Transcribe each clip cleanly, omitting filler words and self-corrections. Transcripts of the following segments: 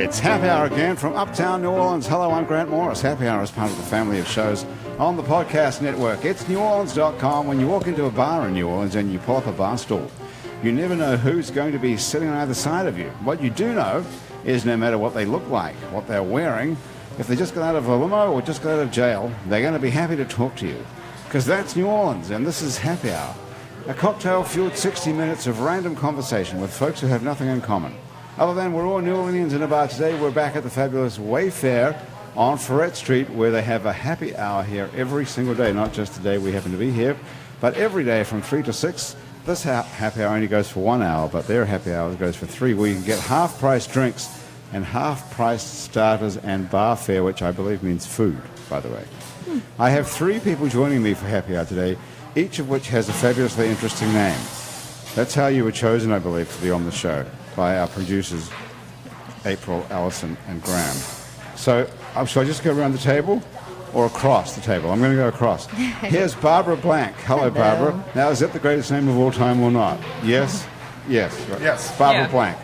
It's Happy Hour again from Uptown New Orleans. Hello, I'm Grant Morris. Happy Hour is part of the family of shows on the podcast network. It's neworleans.com. When you walk into a bar in New Orleans and you pull up a bar stool, you never know who's going to be sitting on either side of you. What you do know is no matter what they look like, what they're wearing, if they just got out of a limo or just got out of jail, they're going to be happy to talk to you. Because that's New Orleans, and this is Happy Hour. A cocktail-fueled 60 minutes of random conversation with folks who have nothing in common. Other than we're all New Orleans in a bar today, we're back at the fabulous Wayfair on Ferret Street, where they have a happy hour here every single day. Not just the day we happen to be here, but every day from 3 to 6. This happy hour only goes for 1 hour, but their happy hour goes for 3, where you can get half-price drinks and half-price starters and bar fare, which I believe means food, by the way. I have 3 people joining me for happy hour today, each of which has a fabulously interesting name. That's how you were chosen, I believe, to be on the show by our producers, April, Allison, and Graham. So, shall I just go around the table or across the table? I'm going to go across. Here's Barbara Blank. Hello, Barbara. Now, is that the greatest name of all time or not? Yes? Yes. Right. Yes. Barbara Blank.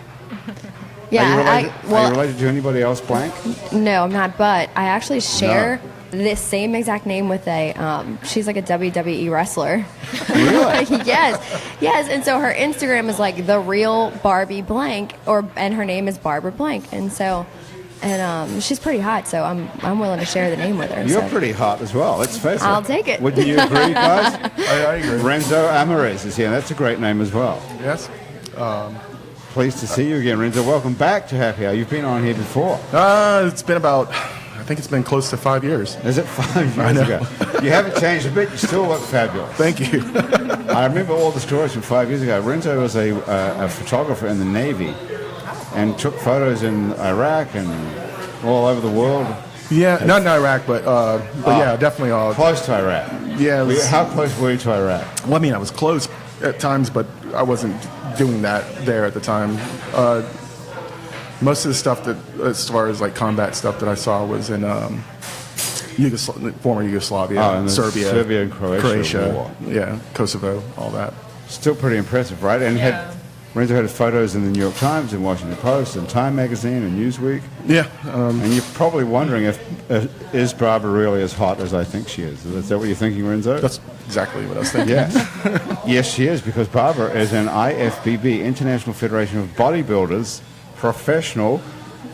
Yeah. Are you related to anybody else, Blank? No, I'm not, but I actually share this same exact name with she's like a WWE wrestler. Really? Yes. And so her Instagram is like the real Barbie Blank, and her name is Barbara Blank. And so, she's pretty hot, so I'm willing to share the name with her. You're pretty hot as well. Let's face it. I'll take it. Wouldn't you agree, guys? I agree. Renzo Amarez is here. That's a great name as well. Yes. Pleased to see you again, Renzo. Welcome back to Happy Hour. You've been on here before. It's been about, I think it's been close to 5 years. Is it 5 years ago? You haven't changed a bit. You still look fabulous. Thank you. I remember all the stories from 5 years ago. Renzo was a photographer in the Navy and took photos in Iraq and all over the world. Yeah, not in Iraq, but yeah, definitely all. Close to Iraq. Yeah. How close were you to Iraq? Well, I mean, I was close at times, but I wasn't doing that there at the time. Most of the stuff that, as far as like combat stuff that I saw, was in former Yugoslavia, Serbia and Croatia war. Yeah, Kosovo, all that. Still pretty impressive, right? And Renzo had photos in the New York Times and Washington Post and Time Magazine and Newsweek. Yeah. And you're probably wondering is Barbara really as hot as I think she is? Is that what you're thinking, Renzo? That's exactly what I was thinking. Yes. Yes, she is, because Barbara is an IFBB, International Federation of Bodybuilders, professional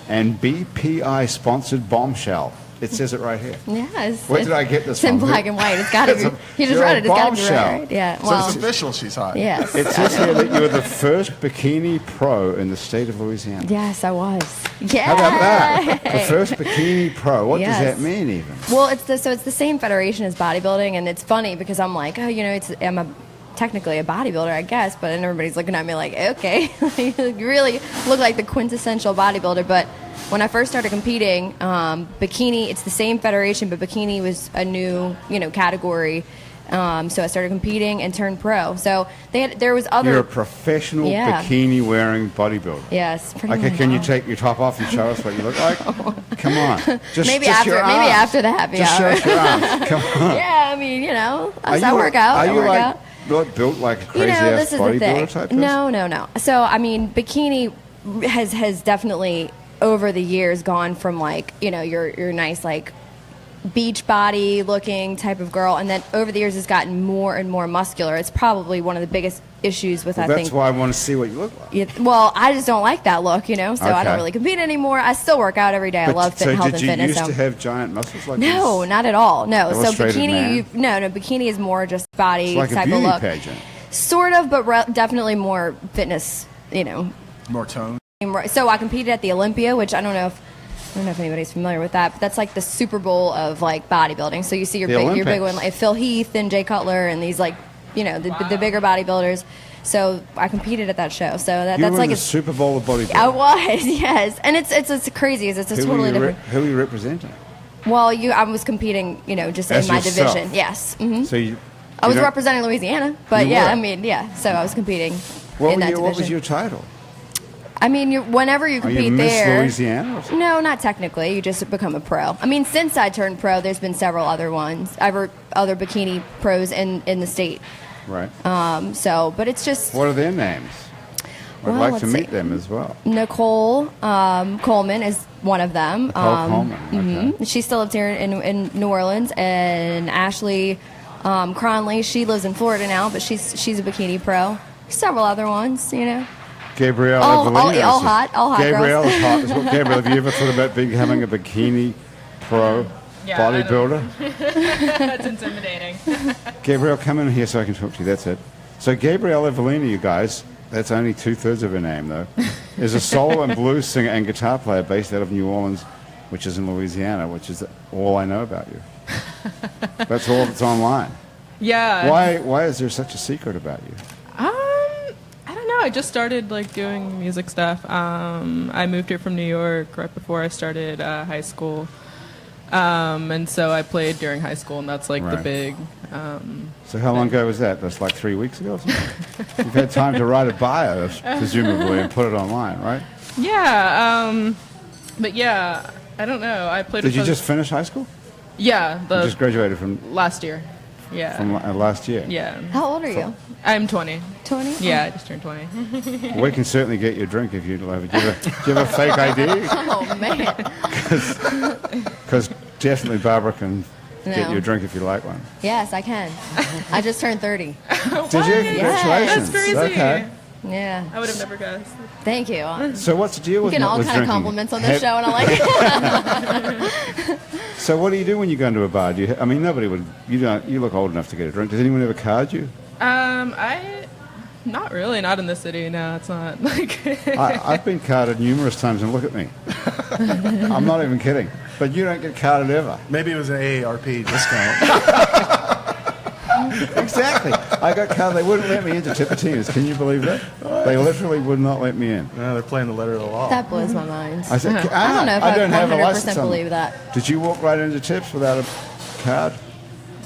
and BPI-sponsored bombshell. It says it right here. Yes. Where did I get this from? It's in black and white. It's got to be. You just read it. It's got to be right. Yeah. So it's official. She's hot. Yes. It says here that you're the first bikini pro in the state of Louisiana. Yes, I was. Yeah. How about that? The first bikini pro. What does that mean, even? Well, it's the same federation as bodybuilding, and it's funny because I'm like, I'm technically a bodybuilder, I guess, but then everybody's looking at me like, okay, you really look like the quintessential bodybuilder. But when I first started competing, bikini, it's the same federation, but bikini was a new, category. So I started competing and turned pro. So there was other. You're a professional bikini-wearing bodybuilder. Yes, pretty much. Okay, can you take your top off and show us what you look like? Come on. Maybe after the happy hour. Just show us your arms. Come on. Yeah, I mean, I work out. Are you built like a crazy-ass bodybuilder type person? No. So, I mean, bikini has definitely, over the years, gone from, like, your nice, like, beach body looking type of girl, and then over the years it's gotten more and more muscular. It's probably one of the biggest issues with, that's why I want to see what you look like. Well, I just don't like that look, so I don't really compete anymore. I still work out every day. I love health and fitness. Did you used to have giant muscles like this? No, not at all. No. So bikini, bikini is more just body like type a beauty of look. Pageant. Sort of, but definitely more fitness, More tone. So I competed at the Olympia, which I don't know if anybody's familiar with that, but that's like the Super Bowl of like bodybuilding. So you see your big one, like Phil Heath and Jay Cutler and these like, the bigger bodybuilders. So I competed at that show. So that's like the Super Bowl of bodybuilding. I was, yes, and it's crazy. It's a totally different. Who are you representing? Well, I was competing, just in my yourself. division. Yes. Mm-hmm. So I was representing Louisiana, but so I was competing in that division. What was your title? I mean, whenever you compete Miss Louisiana? No, not technically. You just become a pro. I mean, since I turned pro, there's been several other ones. Other bikini pros in the state. Right. But it's just. What are their names? I'd Well, like let's to meet see. them as well. Nicole Coleman is one of them. Nicole Coleman, okay. She still lives here in New Orleans, and Ashley Cronley. She lives in Florida now, but she's a bikini pro. Several other ones, you know. Gabrielle All Evelina. hot Gabrielle girls. is hot as well. Gabrielle, have you ever thought about becoming a bikini pro bodybuilder? That's intimidating. Gabrielle, come in here so I can talk to you. That's it. So Gabrielle Evelina, you guys, that's only 2/3 of her name, though, is a soul and blues singer and guitar player based out of New Orleans, which is in Louisiana, which is all I know about you. That's all that's online. Yeah. Why is there such a secret about you? I don't know. I just started like doing music stuff. I moved here from New York right before I started high school. And so I played during high school, and that's like the Right. big. So how long ago was that? That's like 3 weeks ago or something? You've had time to write a bio, presumably, and put it online, right? Yeah. But yeah, I don't know. I played. Did you with just finish high school? Yeah, You just graduated from last year. Yeah. last year? Yeah. How old are you? I'm 20. 20? Yeah, I just turned 20. We can certainly get you a drink if you'd like. Do you have a fake ID? Oh man. Because definitely Barbara can get No. you a drink if you like one. Yes, I can. I just turned 30. Did you? Congratulations. That's crazy. Okay. Yeah. I would have never guessed. Thank you. So what's the deal We with get all with kind of drinking? compliments on this show, and I like it. So what do you do when you go into a bar? Do you, I mean, nobody would. You don't. You look old enough to get a drink. Does anyone ever card you? Not really. Not in the city. No, it's not like. I've been carded numerous times, and look at me. I'm not even kidding. But you don't get carded ever. Maybe it was an AARP discount. Exactly. I got carded. They wouldn't let me into Tipitinas. Can you believe that? They literally would not let me in. No, they're playing the letter of the law. That blows my mind. I said, I don't know if I I don't have a 100% license on believe me. that. Did you walk right into Tips without a card?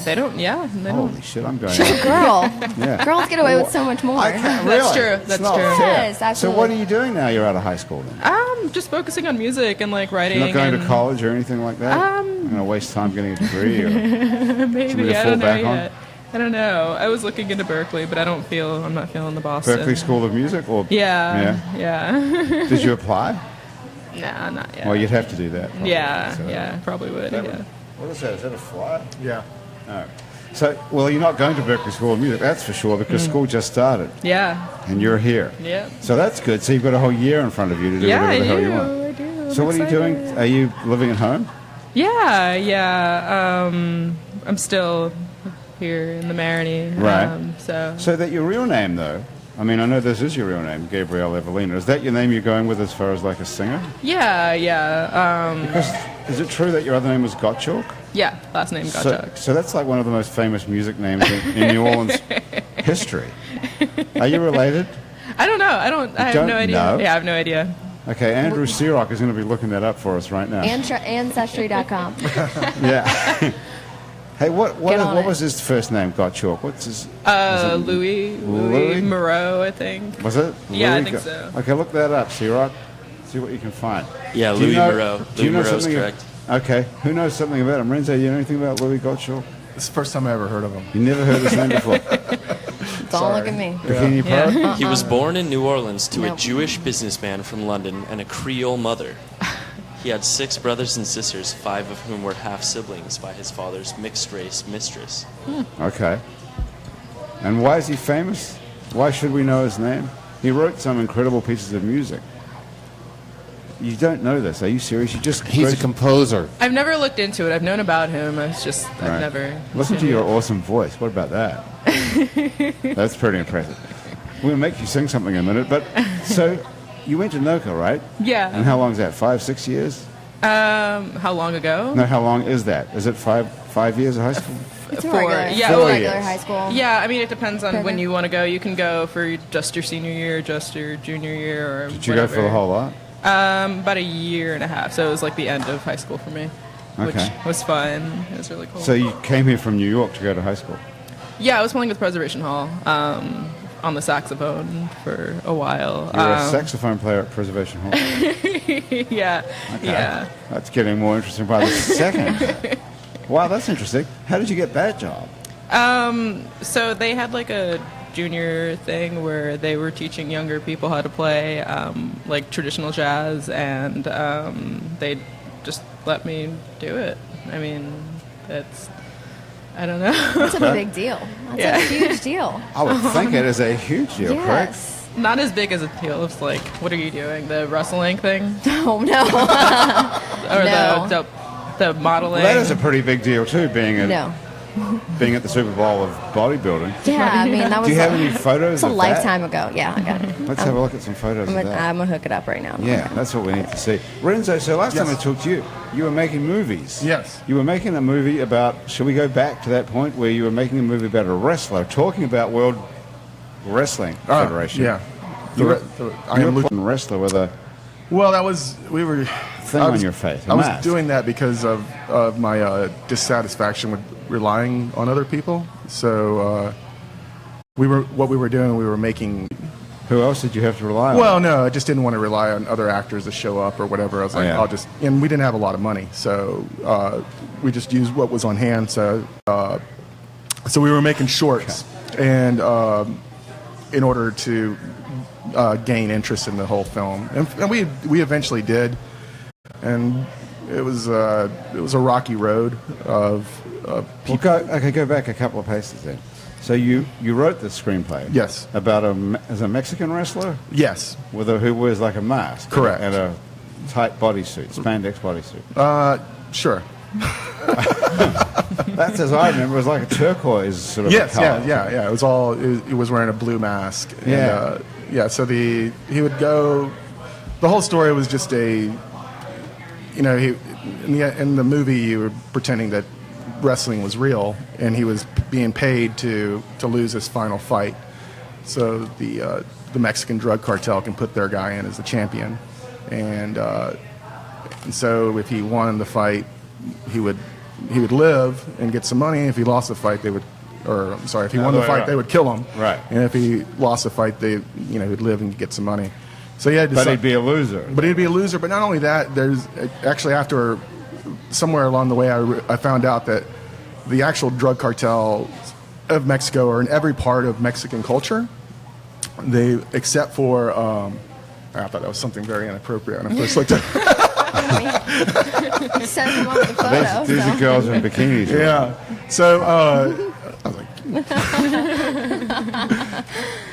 They don't. Yeah. They don't. Holy shit, I'm going She's a out. girl. Yeah. Girls get away with so much more. I can't, That's really? true. It's That's not true. fair. Yes, So absolutely. what are you doing now you're out of high school then? Just focusing on music and like writing. You're not going and to college or anything like that? I'm going to waste time getting a degree? Or something Maybe to I fall don't know back on? yet. I don't know. I was looking into Berkeley, but I'm not feeling the Boston. Berkeley School of Music? Or Yeah. Did you apply? Nah, not yet. Well, you'd have to do that. probably. Yeah, So yeah, probably would. that Yeah. would- What is that? Is that a flyer? Yeah. No. So, well, you're not going to Berkeley School of Music, that's for sure, because school just started, Yeah. and you're here. Yeah. So that's good. So you've got a whole year in front of you to do Yeah, whatever I the hell do. you want. I do. So I'm what are you doing? excited. Are you living at home? Yeah. I'm still here in the Maroney. Right. So. So that your real name, though, I mean, I know this is your real name, Gabrielle Evelina. Is that your name you're going with as far as like a singer? Yeah. Because is it true that your other name was Gottschalk? Yeah. Last name Gottschalk. So that's like one of the most famous music names in New Orleans history. Are you related? I don't know. I have don't no idea. know? Yeah, I have no idea. Okay, Andrew Searock is going to be looking that up for us right now. Ancestry.com. Yeah. Hey, what Get on it. was his first name? Gottschalk. What's his? Louis Louis? Moreau, I think. Was it? Yeah, I Louis think Go- so. Okay, look that up, Searock. See what you can find. Yeah, Do you Louis know- Moreau. do you Louis know Moreau's something? correct. Okay, who knows something about him? Renzo, you know anything about Louis Gottschalk? This is the first time I ever heard of him. You never heard this name before? Don't look at me. Bikini Pro? Yeah. He was born in New Orleans to Nope. a Jewish businessman from London and a Creole mother. He had 6 brothers and sisters, 5 of whom were half-siblings by his father's mixed-race mistress. Okay. And why is he famous? Why should we know his name? He wrote some incredible pieces of music. You don't know this. Are you serious? You just He's a composer. I've never looked into it. I've known about him. I've Right. never. Listen to your awesome voice. What about that? That's pretty impressive. We'll make you sing something in a minute. But so you went to NOCA, right? Yeah. And how long is that? 5, 6 years? How long ago? No, how long is that? Is it 5 years of high school? It's a 4. regular, Yeah, it's a well, regular yes. high school. Yeah, I mean, it depends on when Program. you want to go. You can go for just your senior year, just your junior year, or Did you go for the whole lot? About a year and a half. So it was like the end of high school for me, which Okay. was fun. It was really cool. So you came here from New York to go to high school? yeah, I was playing with Preservation Hall on the saxophone for a while. You're a saxophone player at Preservation Hall. Yeah, yeah. That's getting more interesting by the second. Wow, that's interesting. How did you get that job? So they had like a junior thing where they were teaching younger people how to play like traditional jazz, and they just let me do it. I mean, I don't know. That's a big deal. That's a huge deal. I would think it is a huge deal, correct? Yes. Not as big as a deal. It's like, what are you doing? The wrestling thing? Oh, no. Or No. the modeling? Well, that is a pretty big deal too, being at No. the Super Bowl of bodybuilding. Yeah, I mean, that was Do you have any photos it's a of lifetime ago. Yeah, I got it. Let's have a look at some photos of that. I'm going to hook it up right now. Yeah, that's what we need to see. Renzo, so last time I talked to you, you were making movies. Yes. You were making a movie about, shall we go back to that point where you were making a movie about a wrestler, talking about World Wrestling Federation. Yeah. You were I am a wrestler with a Well, that was thing on your face. I was doing that because of my dissatisfaction with relying on other people. So we were making. Who else did you have to rely on? Well, no, I just didn't want to rely on other actors to show up or whatever. I was like, and we didn't have a lot of money, so we just used what was on hand. So we were making shorts, and in order to gain interest in the whole film, and we eventually did, and it was a rocky road of people. Okay, go back a couple of paces then. So you wrote the screenplay? Yes. About a Mexican wrestler? Yes. Who wears like a mask? Correct. And a tight bodysuit, spandex bodysuit? Sure. That's as I remember. It was like a turquoise sort of color. Yeah. It was all. It was wearing a blue mask. Yeah. And, so he would go. The whole story was just he in the movie you were pretending that wrestling was real, and he was being paid to lose his final fight, so the Mexican drug cartel can put their guy in as the champion, and so if he won the fight, he would live and get some money. If he lost the fight, if he won the fight, they would kill him. Right. And if he lost the fight, he'd live and get some money. So he had to. But he'd be a loser. But he'd be a loser. But not only that, there's actually after somewhere along the way, I found out that the actual drug cartel of Mexico are in every part of Mexican culture. They, except for, I thought that was something very inappropriate when I first looked at it. You sent him on with the photo. These are girls in bikinis. Right? Yeah. So, I was like,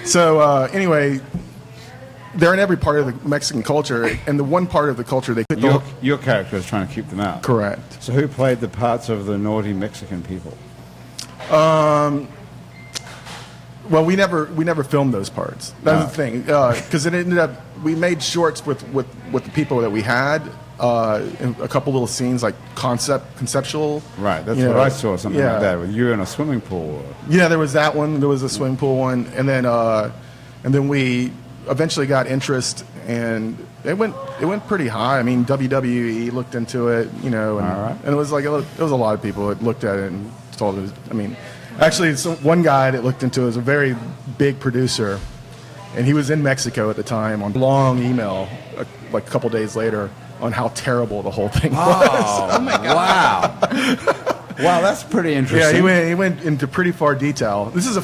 so anyway, they're in every part of the Mexican culture, and the one part of the culture they could. Your character is trying to keep them out. Correct. So who played the parts of the naughty Mexican people? Well, we never filmed those parts. That's the thing, because it ended up we made shorts with the people that we had, and a couple little scenes like conceptual. Right, that's what I saw, something like that, with you in a swimming pool. Yeah, there was that one. There was a swimming pool one, and then we eventually got interest, and it went pretty high. I mean, WWE looked into it, and it was like it was a lot of people that looked at it and told us. I mean, actually, one guy that looked into it was a very big producer, and he was in Mexico at the time on a long email, like a couple days later, on how terrible the whole thing was. Oh my God! Wow, that's pretty interesting. Yeah, he went into pretty far detail. This is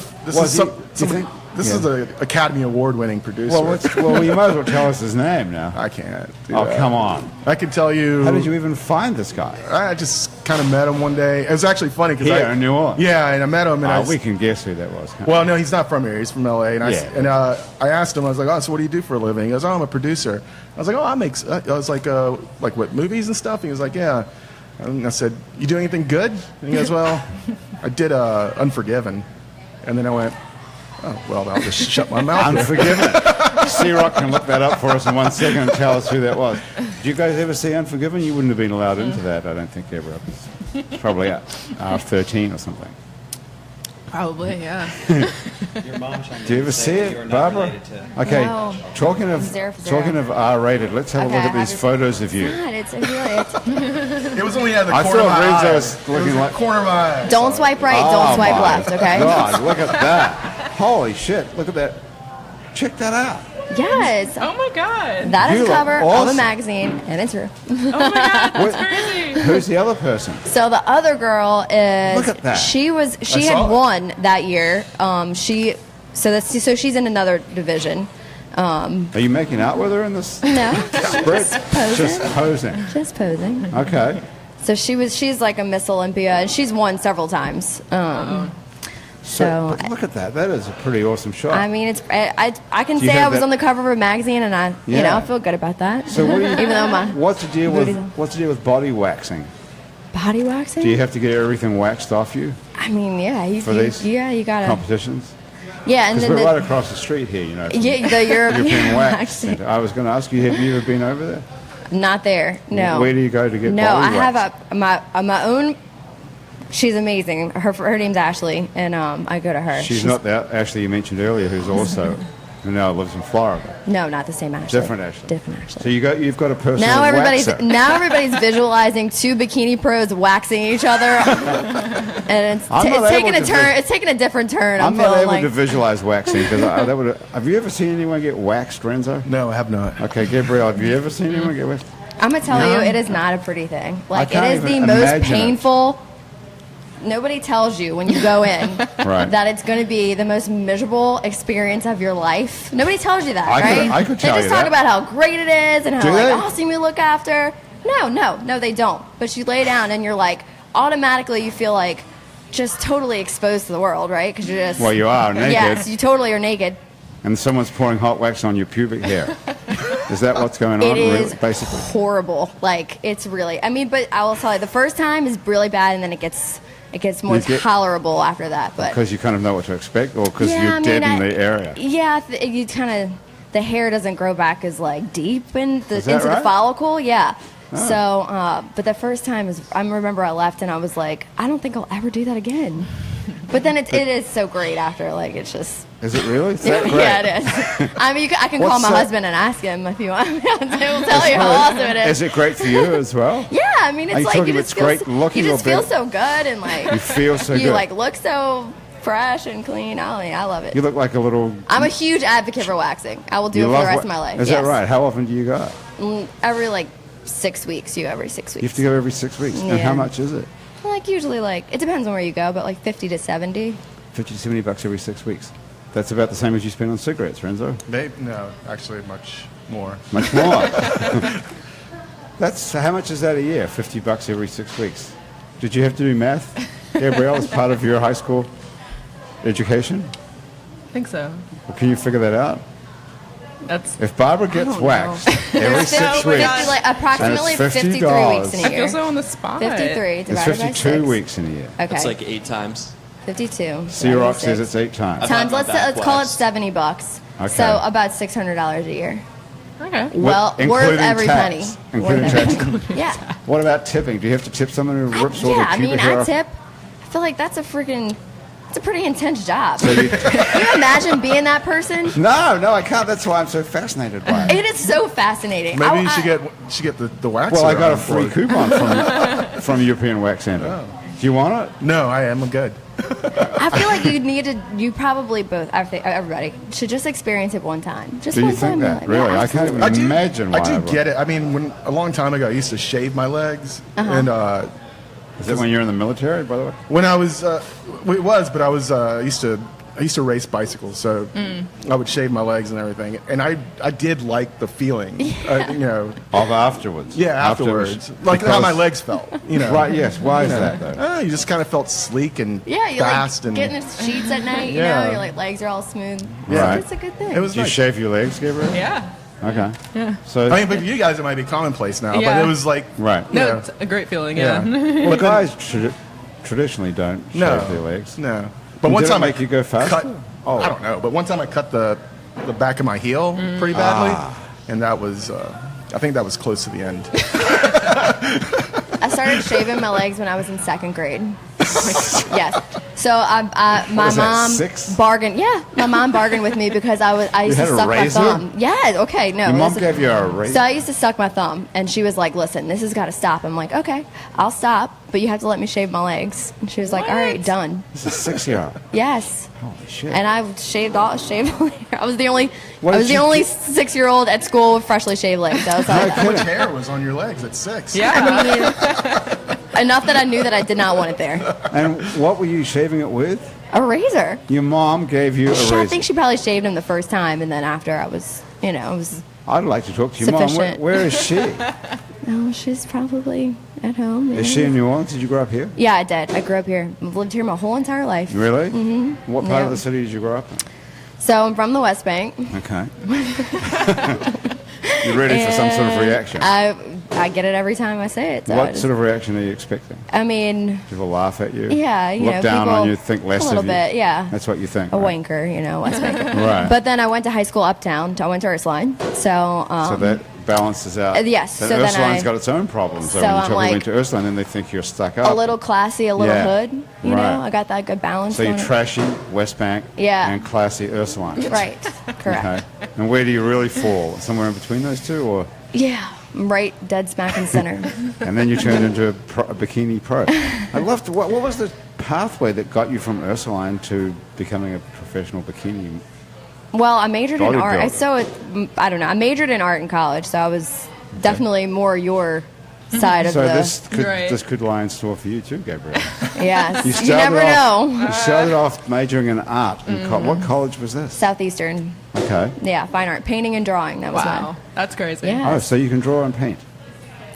an Academy Award-winning producer. Well, you might as well tell us his name now. I can't. Come on! I can tell you. How did you even find this guy? I just kind of met him one day. It was actually funny because in New Orleans. Yeah, and I met him. And we can guess who that was. Well, no, he's not from here. He's from L.A. And I asked him. I was like, "Oh, so what do you do for a living?" He goes, "Oh, I'm a producer." I was like, "Oh, I was like what, movies and stuff?" He was like, "Yeah." And I said, "You do anything good?" And he goes, "Well, I did Unforgiven." And then I went, "Oh, well, I'll just shut my mouth." Unforgiven. C-Rock can look that up for us in 1 second and tell us who that was. Did you guys ever see Unforgiven? You wouldn't have been allowed into that, I don't think, ever. It's probably R13 or something. Probably, yeah. Your mom chimed in. Do you ever see it, Barbara? Okay, No. talking of R-rated, let's have a look at these photos of you. God, it's really It was only at the I corner of my thought eye. Renzo was looking like... Corner of my eye. Don't swipe right, don't swipe left, okay? God, look at that. Holy shit, look at that. Check that out. Yes. Oh my God. That is You the look cover of awesome. a magazine, and it's true. Oh my God. That's crazy. Who's the other person? So the other girl is Look at that. she I had saw it. won that year. She So she's in another division. Are you making out with her in this No, spread? just posing. Just posing. Just posing. Okay. So she's like a Miss Olympia, and she's won several times. So but look at that. That is a pretty awesome shot. I mean, I can Do you say I have was that- on the cover of a magazine, and I Yeah. feel good about that. So what do you, even though my what's the deal booty's- with body waxing? body waxing. Do you have to get everything waxed off you I mean, yeah, for these you gotta. competitions? Yeah, and Because then we're right across the street here, you know. From yeah, the European Wax waxing. Center. I was going to ask you, have you ever been over there? Not there. No. Where do you go to get No, body I wax? have my own. She's amazing. Her name's Ashley, and I go to her. She's not that Ashley you mentioned earlier, who's also who now lives in Florida. No, not the same Ashley. Different Ashley. Different Ashley. So you've got a personal now waxer. everybody's visualizing two bikini pros waxing each other, and it's I'm not taking able a to turn. It's taking a different turn. I'm not feeling able like to visualize waxing because have you ever seen anyone get waxed, Renzo? No, I have not. Okay, Gabrielle, have you ever seen anyone get waxed? I'm gonna tell No. you, it is not a pretty thing. Like, it can't is the even most imagine it. painful. Nobody tells you when you go in Right. that it's going to be the most miserable experience of your life. Nobody tells you that, right? I could tell they you just talk that. about how great it is and how Do like they? awesome you look after. No, they don't. But you lay down and you're like, automatically you feel like just totally exposed to the world, right? Because you're just Well, you are naked. Yes, you totally are naked. And someone's pouring hot wax on your pubic hair. Is that what's going on? It is basically. horrible. Like, it's really. I mean, but I will tell you, the first time is really bad, and then it gets more tolerable after that. But Because you kind of know what to expect, or because Yeah, you're I dead mean, in the area. Yeah, you kind of the hair doesn't grow back as like deep Is that into right? the follicle. Yeah. Oh. So, but the first time I remember I left and I was like, I don't think I'll ever do that again. But then it is so great after. Like, it's just. Is it really? Is that great? Yeah, it is. I mean, I can call What's my that- husband and ask him if you want. He'll tell you how awesome it is. Is it great for you as well? Yeah, I mean, Are it's you like talking you it's just feel, great looking you or just feel bad? so good and like You feel so you good. like look so fresh and clean. I love it. You look like a little. I'm a huge advocate for waxing. I will do you it for love the rest wa- of my life. Is yes. that right? How often do you go? Every like 6 weeks. Every 6 weeks. You have to go every 6 weeks. And Yeah. how much is it? Like usually it depends on where you go, but like 50 to 70. $50 to $70 every 6 weeks. That's about the same as you spend on cigarettes, Renzo. No, actually much more. Much more. That's how much is that a year? $50 every 6 weeks. Did you have to do math, Gabrielle, as part of your high school education? I think so. Well, can you figure that out? That's. If Barbara gets don't waxed every There's 6 my weeks, God. like approximately And it's 53 $50. weeks in I a feel year. so on the spot. 53 it's divided by 52 6. weeks in a year. Okay. It's like 8 times. 52. C-Rock divided by says 6. it's 8 times. I've had Times. my Let's back call it waxed. $70. Okay. So about $600 a year. Okay. Well, worth including every tax. penny. Including Worth tax. every penny. Yeah. What about tipping? Do you have to tip someone who rips all the Yeah, I pubic mean, hair I off? tip. I feel like that's a pretty intense job. So you- Can you imagine being that person? No, I can't. That's why I'm so fascinated by it. It is so fascinating. Maybe I- you should I- get the wax. Well, I got a on free board. coupon from European Wax Center. Do you want it? No, I am good. I feel like you probably both, I think everybody should just experience it one time. Just Do you one think time. that? Yeah, Really? I can't even absolutely. imagine why. I do would. get it. I mean, a long time ago, I used to shave my legs, and Is that when you're in the military, by the way? when I was, it was, but I was I used to race bicycles, so I would shave my legs and everything, and I did like the feeling, you know. Of afterwards. Yeah, After it afterwards, was- like how because- my legs felt, you know. Right. Yes. Why is that though? You just kind of felt sleek and Yeah, you're fast, like and getting the sheets at night, you Yeah. know, your like legs are all smooth. Right. It's a good thing. it was Did you nice. shave your legs, Gabriel? Yeah. Okay. Yeah. So. I mean, but for you guys, it might be commonplace now, Yeah. but it was like right. No, Yeah. it's a great feeling. Yeah. Yeah. Well, guys traditionally don't shave no, their legs. no. But And one did it time make you go faster? cut. Oh. I don't know, but one time I cut the back of my heel pretty badly, and that was I think that was close to the end. I started shaving my legs when I was in 2nd grade. Yes. So my was that, mom 6? bargained. Yeah, my mom bargained with me because I used had to a suck my razor? thumb. Yeah. Okay. No. Your mom listen. gave you a razor? So I used to suck my thumb, and she was like, "Listen, this has got to stop." I'm like, "Okay, I'll stop, but you have to let me shave my legs." And she was like, "All right, done." This is 6-year-old. Yes. Holy shit. And I shaved my hair. I was the only What I did was the you only do? 6-year-old at school with freshly shaved legs. I was like, How much hair was on your legs at 6? Yeah. I mean, enough that I knew that I did not want it there. And what were you shaving it with? A razor. Your mom gave you a razor. I think she probably shaved him the first time, and then after I was, it was I'd like to talk to your mom. sufficient. Where is she? Oh, she's probably at home. Is she in New Orleans? Did you grow up here? Yeah, I did. I grew up here. I've lived here my whole entire life. Really? Mm-hmm. What part Yeah. of the city did you grow up in? So I'm from the West Bank. Okay. You ready for some sort of reaction? I get it every time I say it. So What sort of reaction are you expecting? I mean, People laugh at you? yeah, Look down people, on you, think less a little of you? bit, yeah. That's what you think, A right? wanker, West Bank. Right. But then I went to high school uptown. I went to Ursuline. So that balances out. yes, Then so then Ursuline's I- got its own problems. So so when you I'm travel like- into Ursuline, then they think you're stuck up. a little classy, a little Yeah. hood. You Right. know, I got that good balance. So you're going. trashy, West Bank, Yeah. and classy Ursuline. Right. Correct. Okay. And where do you really fall? Somewhere in between those two, or Yeah. I'm right dead smack in the center. and then you turned into a bikini pro. I'd love to. What was the pathway that got you from Ursuline to becoming a professional bikini? Well, I majored in art. Bodybuilder. I don't know. I majored in art in college, so I was definitely more your side of So the. this could lie in store for you too, Gabrielle. Yes. You started never off- know. You started off majoring in art. What college was this? Southeastern. Okay. Yeah, fine art, painting and drawing. That was Wow, that's crazy. Yeah. Oh, so you can draw and paint.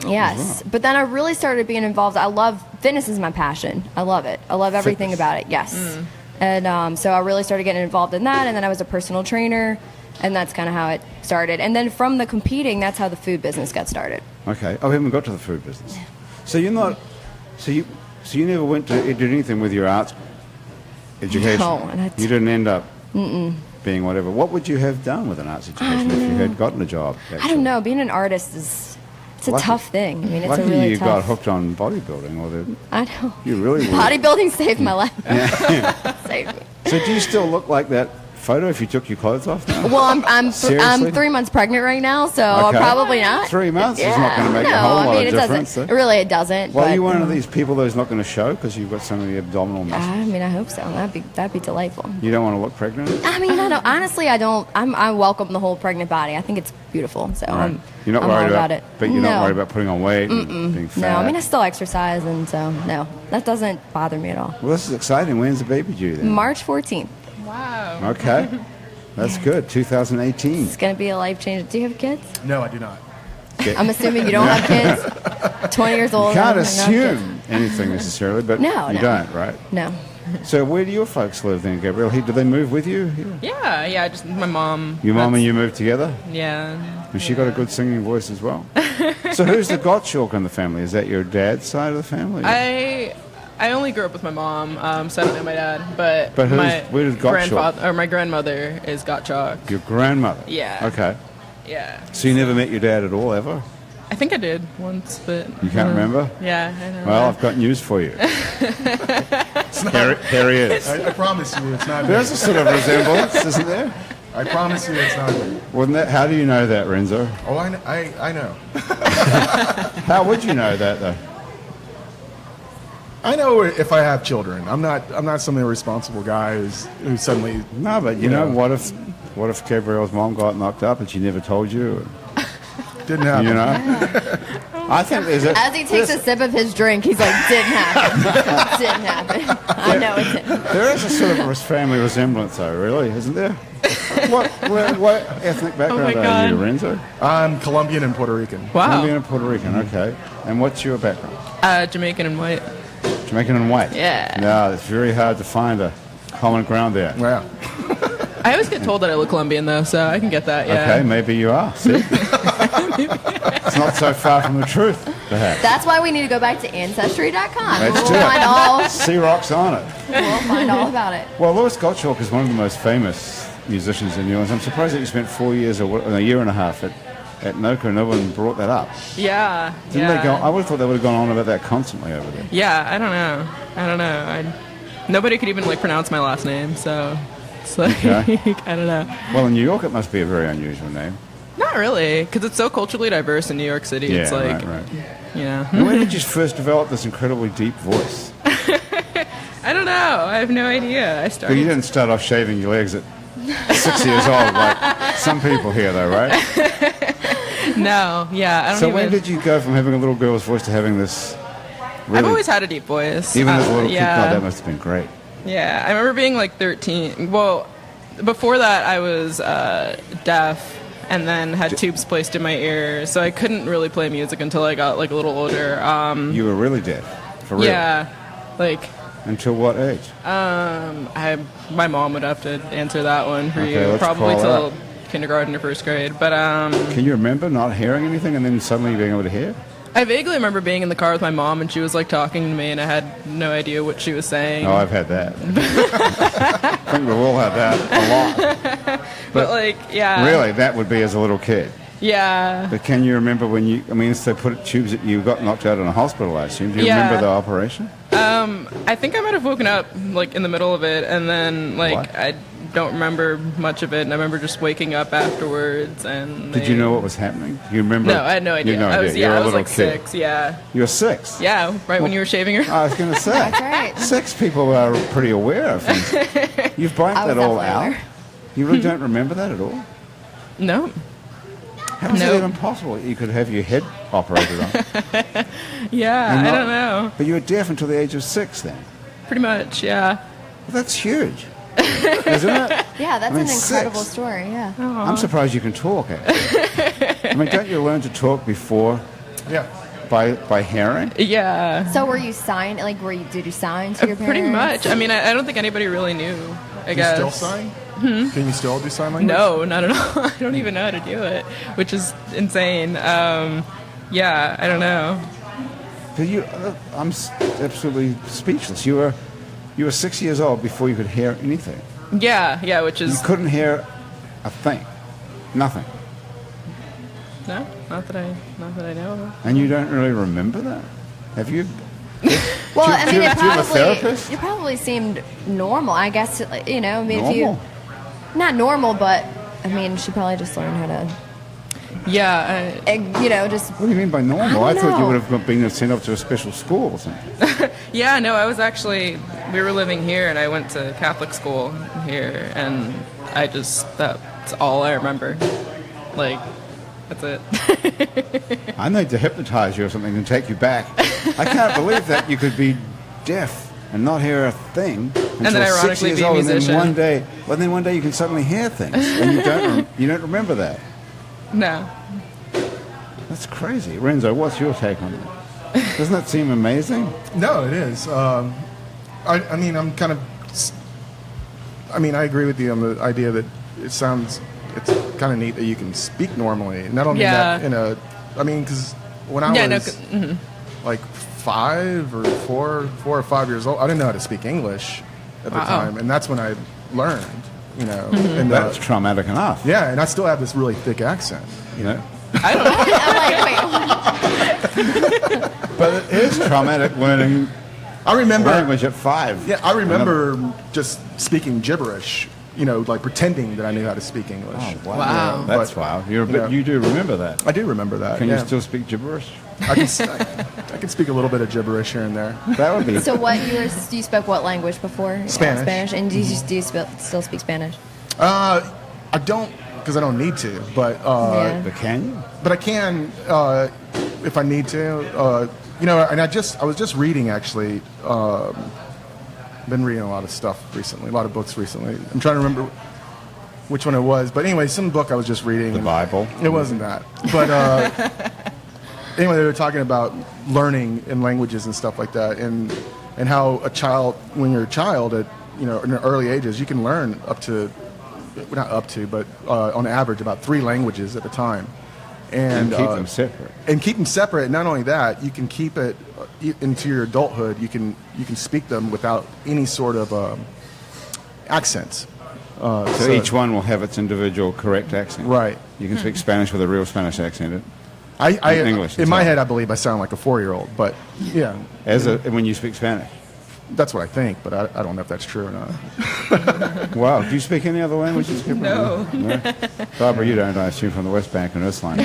mine. Yes, but then I really started being involved. I love fitness is my passion. I love it. I love everything Fitness. about it. Yes, and so I really started getting involved in that. And then I was a personal trainer, and that's kind of how it started. And then from the competing, that's how the food business got started. Okay. Oh, we haven't got to the food business. So you're not. So you never went to do anything with your arts education. No, and that's- You didn't end up being whatever. What would you have done with an arts education if you had gotten a job? I actually? don't know. Being an artist is it's a Lucky- tough thing. I mean, it's Lucky a really you got tough. hooked on bodybuilding, or I know. you really were. Bodybuilding saved my life. Saved me. So do you still look like that photo if you took your clothes off now? Well, I'm Seriously? 3 months pregnant right now, so Okay. probably not. 3 months is not going to make no, a whole I lot mean, of it difference. doesn't. eh? Really, it doesn't. Well, but, are you one of these people that's not going to show because you've got so many abdominal muscles? I mean, I hope so. That'd be delightful. You don't want to look pregnant? I mean, I don't. Honestly, I don't. I welcome the whole pregnant body. I think it's beautiful. So Right. You're not I'm worried all about it. But you're no. not worried about putting on weight and being fat? No, I mean, I still exercise, and so no, that doesn't bother me at all. Well, this is exciting. When's the baby due then? March 14th. Wow. Okay. That's good. 2018. It's gonna be a life change. Do you have kids? No, I do not. I'm assuming you don't have kids. 20 years old. You can't and not have kids. assume anything necessarily, but No, you no. don't, right? No. So where do your folks live then, Gabrielle? Do they move with you here? Yeah, just my mom. Your mom and That's- you moved together? Yeah. And she got a good singing voice as well. So who's the Gottschalk in the family? Is that your dad's side of the family? I only grew up with my mom, so I don't know my dad, but But who's- my where does Gottschalk- grandfather or my grandmother is Gottschalk. Your grandmother? Yeah. Okay. Yeah. So you never met your dad at all, ever? I think I did once, but You can't remember? Yeah, I know. Well, I've got news for you. Here he is. I promise you, it's not me. There's a sort of resemblance, isn't there? I promise you, it's not me. Wouldn't that? How do you know that, Renzo? Oh, I know. How would you know that, though? I know if I have children. I'm not some irresponsible guy who suddenly. No, but you know, what if Gabrielle's mom got knocked up and she never told you? Didn't happen. You know, I think there's a. As he takes a sip of his drink, he's like, "Didn't happen. Didn't happen." I know it didn't. There is a sort of family resemblance, though, really, isn't there? What ethnic background my are you, God. Renzo? I'm Colombian and Puerto Rican. Wow. Colombian and Puerto Rican, okay. And what's your background? Jamaican and white. Jamaican and white. Yeah. No, it's very hard to find a common ground there. Wow. I always get told that I look Colombian though, so I can get that. Yeah. Okay, maybe you are. See? It's not so far from the truth, perhaps. That's why we need to go back to Ancestry.com. Let's We'll do it. find all. Xerox on it. We'll find all about it. Well, Louis Gottschalk is one of the most famous musicians in New Orleans. I'm surprised that you spent 4 years or a year and a half at NOCA. No one brought that up. Yeah. Didn't yeah. they go? I would have thought they would have gone on about that constantly over there. Yeah, I don't know. Nobody could even like pronounce my last name, so it's like Okay. I don't know. Well, in New York, it must be a very unusual name. Not really, because it's so culturally diverse in New York City. Yeah, It's like, right. you know, And when did you first develop this incredibly deep voice? I don't know. I have no idea. I Well, started. you didn't start off shaving your legs at 6 years old, like some people here, though, right? No, yeah, I don't So even. when did you go from having a little girl's voice to having this? Really, I've always had a deep voice. even as a little kid. yeah. God, that must have been great. Yeah, I remember being like 13. Well, before that, I was deaf and then had tubes placed in my ear, so I couldn't really play music until I got like a little older. You were really deaf, for real? Yeah, like. Until what age? My mom would have to answer that one for Okay, you. let's Probably call till that. kindergarten or first grade. But Can you remember not hearing anything and then suddenly being able to hear? I vaguely remember being in the car with my mom and she was like talking to me and I had no idea what she was saying. Oh, I've had that. I think we've all had that a lot. But like, yeah. Really, that would be as a little kid. Yeah. But can you remember when so they put tubes at you, got knocked out in a hospital, I assume. Do you remember the operation? I think I might have woken up like in the middle of it and then like What? I don't remember much of it and I remember just waking up afterwards and Did you know what was happening? You remember? No, I had no idea. You had no idea. You were I a was little like kid. 6, yeah. You were 6? Yeah, right when you were shaving her. I was going to say. That's right. 6 people are pretty aware of things. You've blanked I was that all definitely out? aware. You really don't remember that at all? No. How is No. it even possible that you could have your head operated on? Yeah, You're I not- don't know. But you were deaf until the age of 6 then? Pretty much, yeah. Well, that's huge. Isn't it? Yeah, that's I mean, an incredible 6. story. Yeah. I'm surprised you can talk, actually. I mean, don't you learn to talk before Yeah. by hearing? Yeah. So were you signed? Like, did you sign to your parents? Pretty much. I mean, I don't think anybody really knew, I Do guess. you still sign? Can you still do sign language? No, not at all. I don't even know how to do it, which is insane. Yeah, I don't know. But I'm absolutely speechless. You were 6 years old before you could hear anything. Yeah, which You is... couldn't hear a thing. Nothing. No, not that I know of. And you don't really remember that? Have you? Well, Do you- I do mean, you- it do you have a therapist? probably it probably seemed normal. I guess you know. I mean, if Normal? you not normal, but I mean, she probably just learned how to, Yeah, you know, just. What do you mean by normal? I I don't thought you know. would have been sent off to a special school or something. yeah, no, I was actually... We were living here, and I went to Catholic school here, and that's all I remember. Like, that's it. I need to hypnotize you or something and take you back. I can't believe that you could be deaf and not hear a thing until then 6 ironically years be a old, and musician. then one day you can suddenly hear things, and you don't remember that. No. That's crazy. Renzo, what's your take on that? Doesn't that seem amazing? No, it is. I mean, I'm kind of. I mean, I agree with you on the idea that it's kind of neat that you can speak normally. And I don't mean Yeah. that in a. I mean, because when I was like 5 or 4 or 5 years old, I didn't know how to speak English at the time, and that's when I learned. You know, and That's traumatic enough. yeah, and I still have this really thick accent. You know. I'm like, wait. But it is traumatic learning I remember. language at 5. Yeah, I remember just speaking gibberish. You know, like pretending that I knew how to speak English. Oh, wow. Wow. Yeah, that's But, wild. know, You do remember that. I do remember that. Can yeah. you still speak gibberish? I can speak a little bit of gibberish here and there. That would be. So you spoke what language before? Spanish. Spanish. And do you still speak Spanish? I don't, because I don't need to, but Yeah. But can you? but I can if I need to. You know, and I was just reading actually. Been reading a lot of stuff recently, a lot of books recently. I'm trying to remember which one it was, but anyway, some book I was just reading. The Bible? It wasn't that, but anyway, they were talking about learning in languages and stuff like that, and how a child, when you're a child at in the early ages, you can learn up to, well, not up to, but on average about 3 languages at a time, And keep them separate. and keep them separate. And not only that, you can keep it into your adulthood. You can speak them without any sort of accents. So each one will have its individual correct accent. Right. You can speak Spanish with a real Spanish accent. I English, in my so. head, I believe I sound like a 4-year-old, but yeah, When you speak Spanish. that's what I think. But I don't know if that's true or not. Wow. Do you speak any other languages? No. Barbara, you don't, I assume, from the West Bank and Earthline.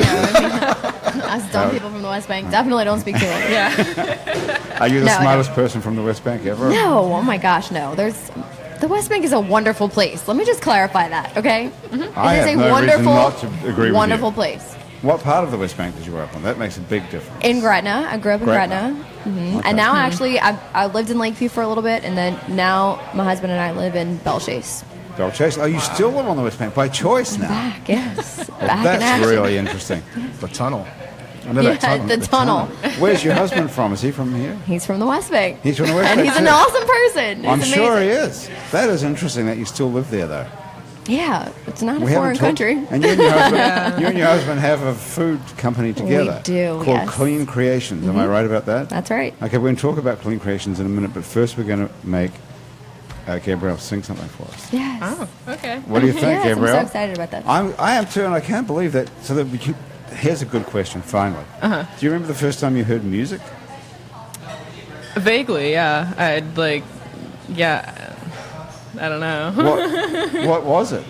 Us dumb people from the West Bank definitely don't speak to it. Yeah. Are you the No, I smartest person from the West Bank ever? No, oh my gosh, no. The West Bank is a wonderful place. Let me just clarify that, okay? I It is have a no reason wonderful, not to agree with you. wonderful place. What part of the West Bank did you grow up on? That makes a big difference. In Gretna. I grew up in Gretna. Gretna. Okay. And now actually I lived in Lakeview for a little bit, and then now my husband and I live in Belchase. Belchase. Oh, you still live on the West Bank by choice now. Back, yes. Well, Back in that's action. really interesting. The tunnel. I know Yeah, that tunnel. the tunnel. Where's your husband from? Is he from here? He's from the West Bank. He's from the West And Bank he's an too. awesome person. I'm He's sure he amazing. is. That is interesting that you still live there, though. Yeah, it's not a We haven't foreign talked- country. And you and your husband, you and your husband have a food company together. do, Called yes. Clean Creations. Am I right about that? That's right. Okay, we're going to talk about Clean Creations in a minute, but first we're going to make Gabrielle sing something for us. Yes. Oh, okay. What do you think, Yes, Gabrielle? I'm so excited about that. I am too, and I can't believe that. So that here's a good question. Finally, do you remember the first time you heard music? Vaguely, yeah. I'd like, yeah. I don't know. What was it?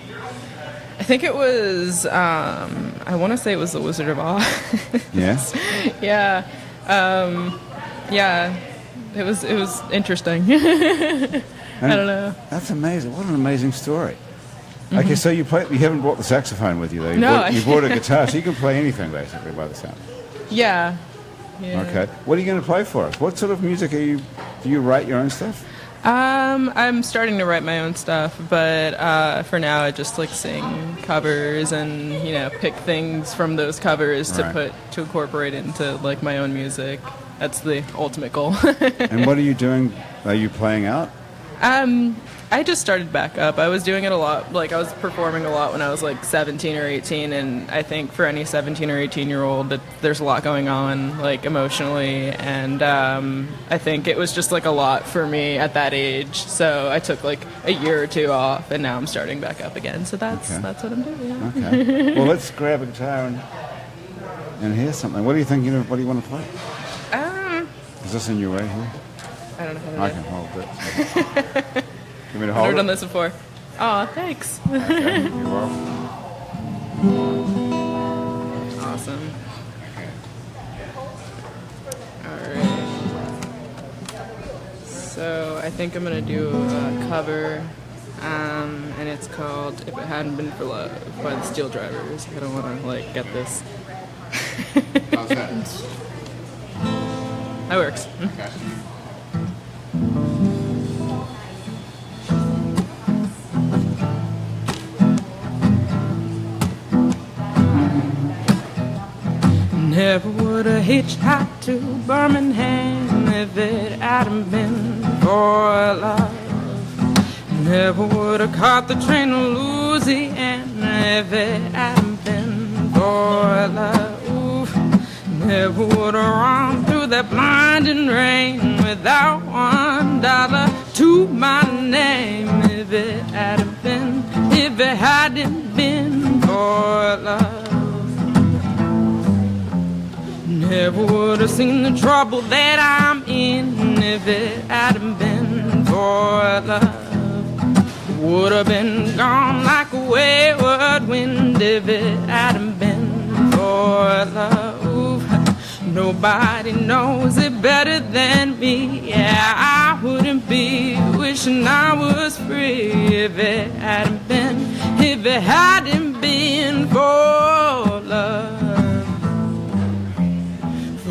I think it was. I want to say it was The Wizard of Oz. Yes. Yeah. Yeah. It was interesting. I don't know. That's amazing. What an amazing story. Okay, so you haven't brought the saxophone with you though. No, You brought a guitar, so you can play anything basically by the sound. Yeah. Yeah. Okay. What are you going to play for us? What sort of music do you write your own stuff? I'm starting to write my own stuff, but for now I just like sing covers and pick things from those covers Right. to incorporate into like my own music. That's the ultimate goal. And what are you doing? Are you playing out? I just started back up. I was doing it a lot. Like I was performing a lot when I was like 17 or 18, and I think for any 17 or 18-year-old, there's a lot going on, like emotionally, and I think it was just like a lot for me at that age. So I took like a year or two off, and now I'm starting back up again. So that's what I'm doing. Yeah. Okay. Well, let's grab a guitar and hear something. What are you thinking of? What do you want to play? Is this in your way here? I don't know how to I do can it. hold it. Give me to I've hold never it. done this before. Oh, thanks. Okay, you're welcome. Awesome. Alright. So I think I'm gonna do a cover, and it's called "If It Hadn't Been for Love" by the Steel Drivers. I don't want to like get this. How's that? That works. Okay. Never would have hitchhiked to Birmingham if it hadn't been for love. Never would have caught the train to Louisiana if it hadn't been for love. Oof. Never would have run through that blinding rain without $1 to my name if it hadn't been for love. Never would have seen the trouble that I'm in if it hadn't been for love. Would have been gone like a wayward wind if it hadn't been for love. Nobody knows it better than me. Yeah, I wouldn't be wishing I was free if it hadn't been for love.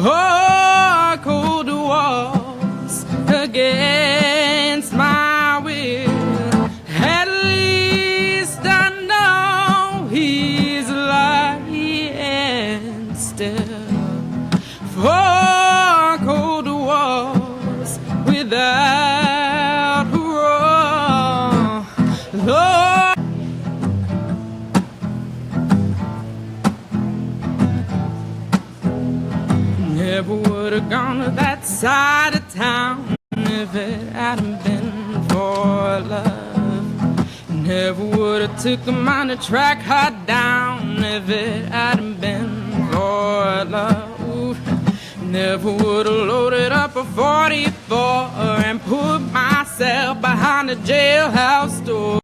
Oh, cold walls against my will. At least I know he's lying still. For cold walls without parole. Lord, never would have gone to that side of town if it hadn't been for love. Never would have took a mine to track her down if it hadn't been for love. Never would have loaded up a 44 and put myself behind a jailhouse door.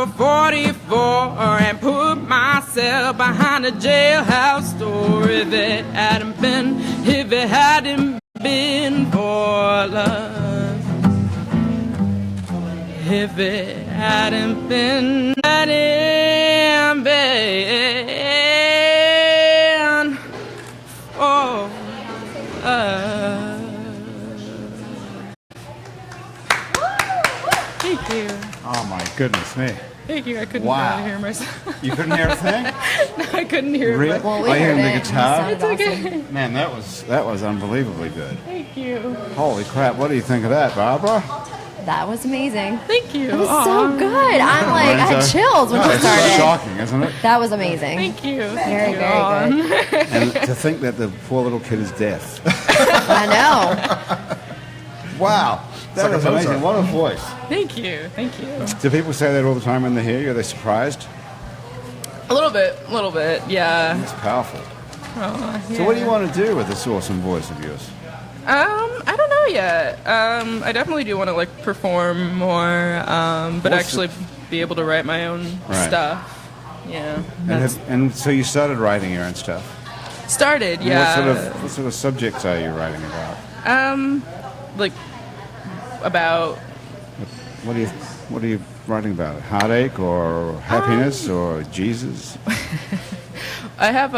a 44 and put myself behind a jailhouse door. If it hadn't been for love, if it hadn't been for Thank you. Oh my goodness me! Thank you. I couldn't Wow. hear myself. You couldn't hear a thing? No, I couldn't hear Really? myself. Well, we I hear heard the it. guitar. It sounded awesome. Man, that was unbelievably good. Thank you. Holy crap! What do you think of that, Barbara? That was amazing. Thank you. It was so good. I'm like, I had chills when she It's started. shocking, isn't it? That was amazing. Thank you. Very, very good. And to think that the poor little kid is deaf. I know. Wow, that like is a Mozart. amazing. What a voice. Thank you. Thank you. Do people say that all the time when they hear you? Are they surprised? A little bit. Yeah. It's powerful. Oh, So what do you want to do with this awesome voice of yours? I don't know yet. I definitely do want to like perform more, but What's actually be able to write my own Right. stuff. Yeah. And, That's and so you started writing your own stuff. started. And Yeah. What sort of subjects are you writing about? Like about What are you writing about? Heartache or happiness or Jesus? I have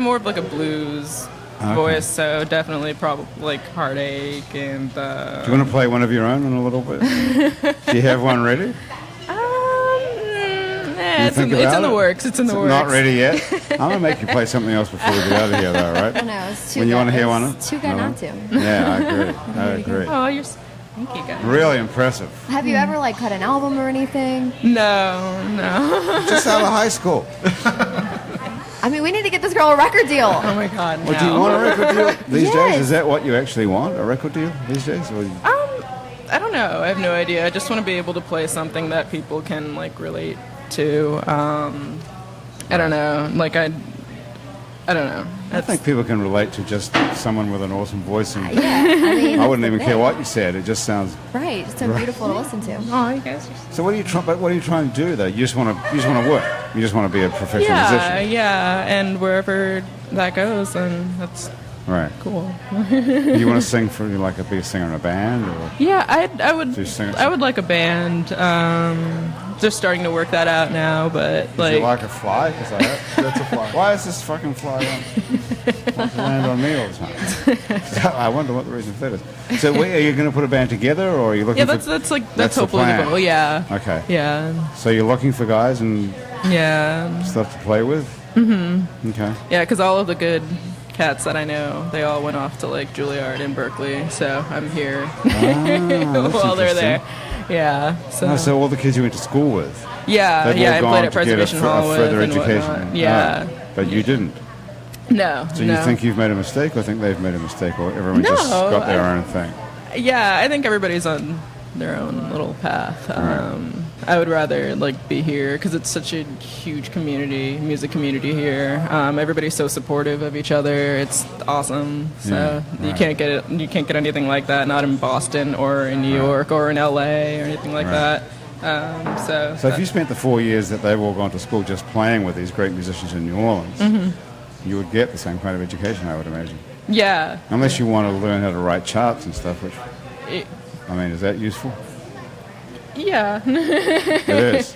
more of like a blues voice, so definitely probably like heartache and. Do you want to play one of your own in a little bit? Do you have one ready? It's in the works. It's in the works. Not ready yet? I'm going to make you play something else before we get out of here, though, right? I know. It's too When you good. want to hear one? It's too good not to. Yeah, I agree. I agree. Oh, thank you guys. Really impressive. Have you ever like cut an album or anything? No. Just out of high school. I mean, we need to get this girl a record deal. Oh my God. Well, do you want a record deal these Yes. days? Is that what you actually want, a record deal these days? Or I don't know. I have no idea. I just want to be able to play something that people can like relate to. I don't know. Like I don't know. I think people can relate to just someone with an awesome voice. And Yeah, I mean, I wouldn't even that's care the what you said. It just sounds. thing. Right, it's so beautiful to listen to. Oh, you guys are So what are you trying to do though? You just want to work. You just want to be a professional musician. Yeah, and wherever that goes, then that's Right. cool. You want to sing for like be a singer in a band or? Yeah, I would. Do you sing it? I would like a band. Just starting to work that out now, but Do you like, like a fly? Because that's a fly. Why is this fucking fly on? Wants to land on me all the time. I wonder what the reason for that is. So, are you going to put a band together, or are you looking? yeah, for, that's the hopefully the plan. goal. Yeah. Okay. Yeah. So you're looking for guys and Yeah. stuff to play with. Mm-hmm. Okay. Yeah, because all of the good cats that I know, they all went off to like Juilliard in Berkeley, so I'm here that's while they're interesting. there. Yeah. So, Oh, so all the kids you went to school with, yeah, they've yeah. all I gone played at to get Preservation a Hall with further and education. whatnot. Yeah. Ah, but you didn't. No. So no. you think you've made a mistake, or think they've made a mistake, or everyone just No, got their own thing? Yeah, I think everybody's on their own little path. I would rather like be here because it's such a huge music community here. Everybody's so supportive of each other. It's awesome. So Yeah, you right. can't get it. You can't get anything like that. Not in Boston or in New York or in LA or anything like Right. that. So if you spent the 4 years that they've all gone to school just playing with these great musicians in New Orleans, you would get the same kind of education, I would imagine. yeah, Unless you want to learn how to write charts and stuff, which, it- I mean, is that useful? yeah, It is.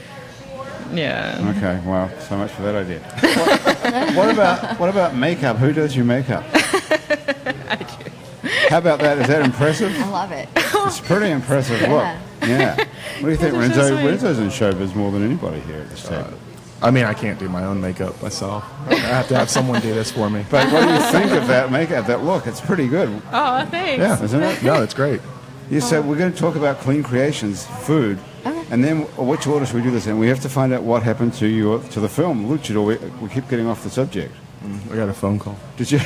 yeah. Okay, well, so much for that idea. What about makeup? Who does your makeup? I do. How about that? Is that impressive? I love it. It's pretty impressive look. Yeah. What do you think, That's so Renzo? sweet. Renzo's in showbiz more than anybody here at this table. I mean, I can't do my own makeup myself. I have to have someone do this for me. But what do you think of that makeup, that look? It's pretty good, Oh, thanks. Yeah, isn't it? No, it's great. You said we're going to talk about Clean Creations, food, Okay. and then which order should we do this in? We have to find out what happened to the film, Luchador. We keep getting off the subject. I got a phone call. Did you?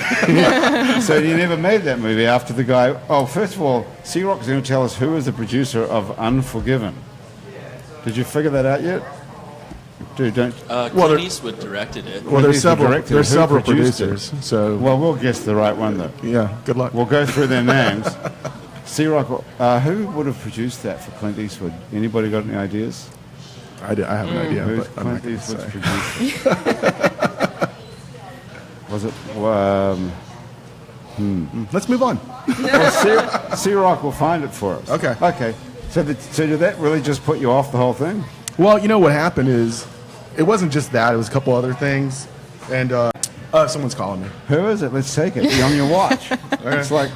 So you never made that movie after the guy? Oh, first of all, C-Rock is going to tell us who is the producer of Unforgiven. Did you figure that out yet? Dude, don't. Well, Clint there- Eastwood directed it. Well, there's Who's the several. director? There's Who several produced it? producers. So Well, we'll guess the right one though. yeah, good luck. We'll go through their names. C-Rock, who would have produced that for Clint Eastwood? Anybody got any ideas? I have an idea, Who's but I'm not Clint going to Eastwood's say. producer? Was it? Let's move on. Well, C-Rock will find it for us. Okay. Okay. So did that really just put you off the whole thing? Well, you know what happened is, it wasn't just that. It was a couple other things, and someone's calling me. Who is it? Let's take it. Be on your watch. It's like,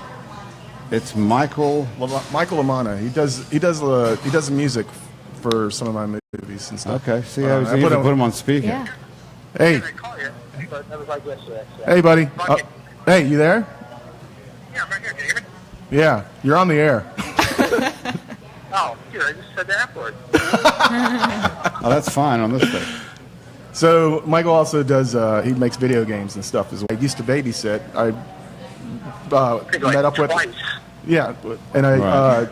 it's Michael. Michael Amana. He does the music for some of my movies and stuff. Okay. See how he's put him on speaker. Yeah. Hey. Hey, buddy. Hey, you there? Yeah, I'm right here. Can you hear me? Yeah, you're on the air. Oh, dude, I just said that afterwards. Oh, that's fine on this thing. So Michael also does. He makes video games and stuff as well. I used to babysit. I met up with. Twice. Yeah, and I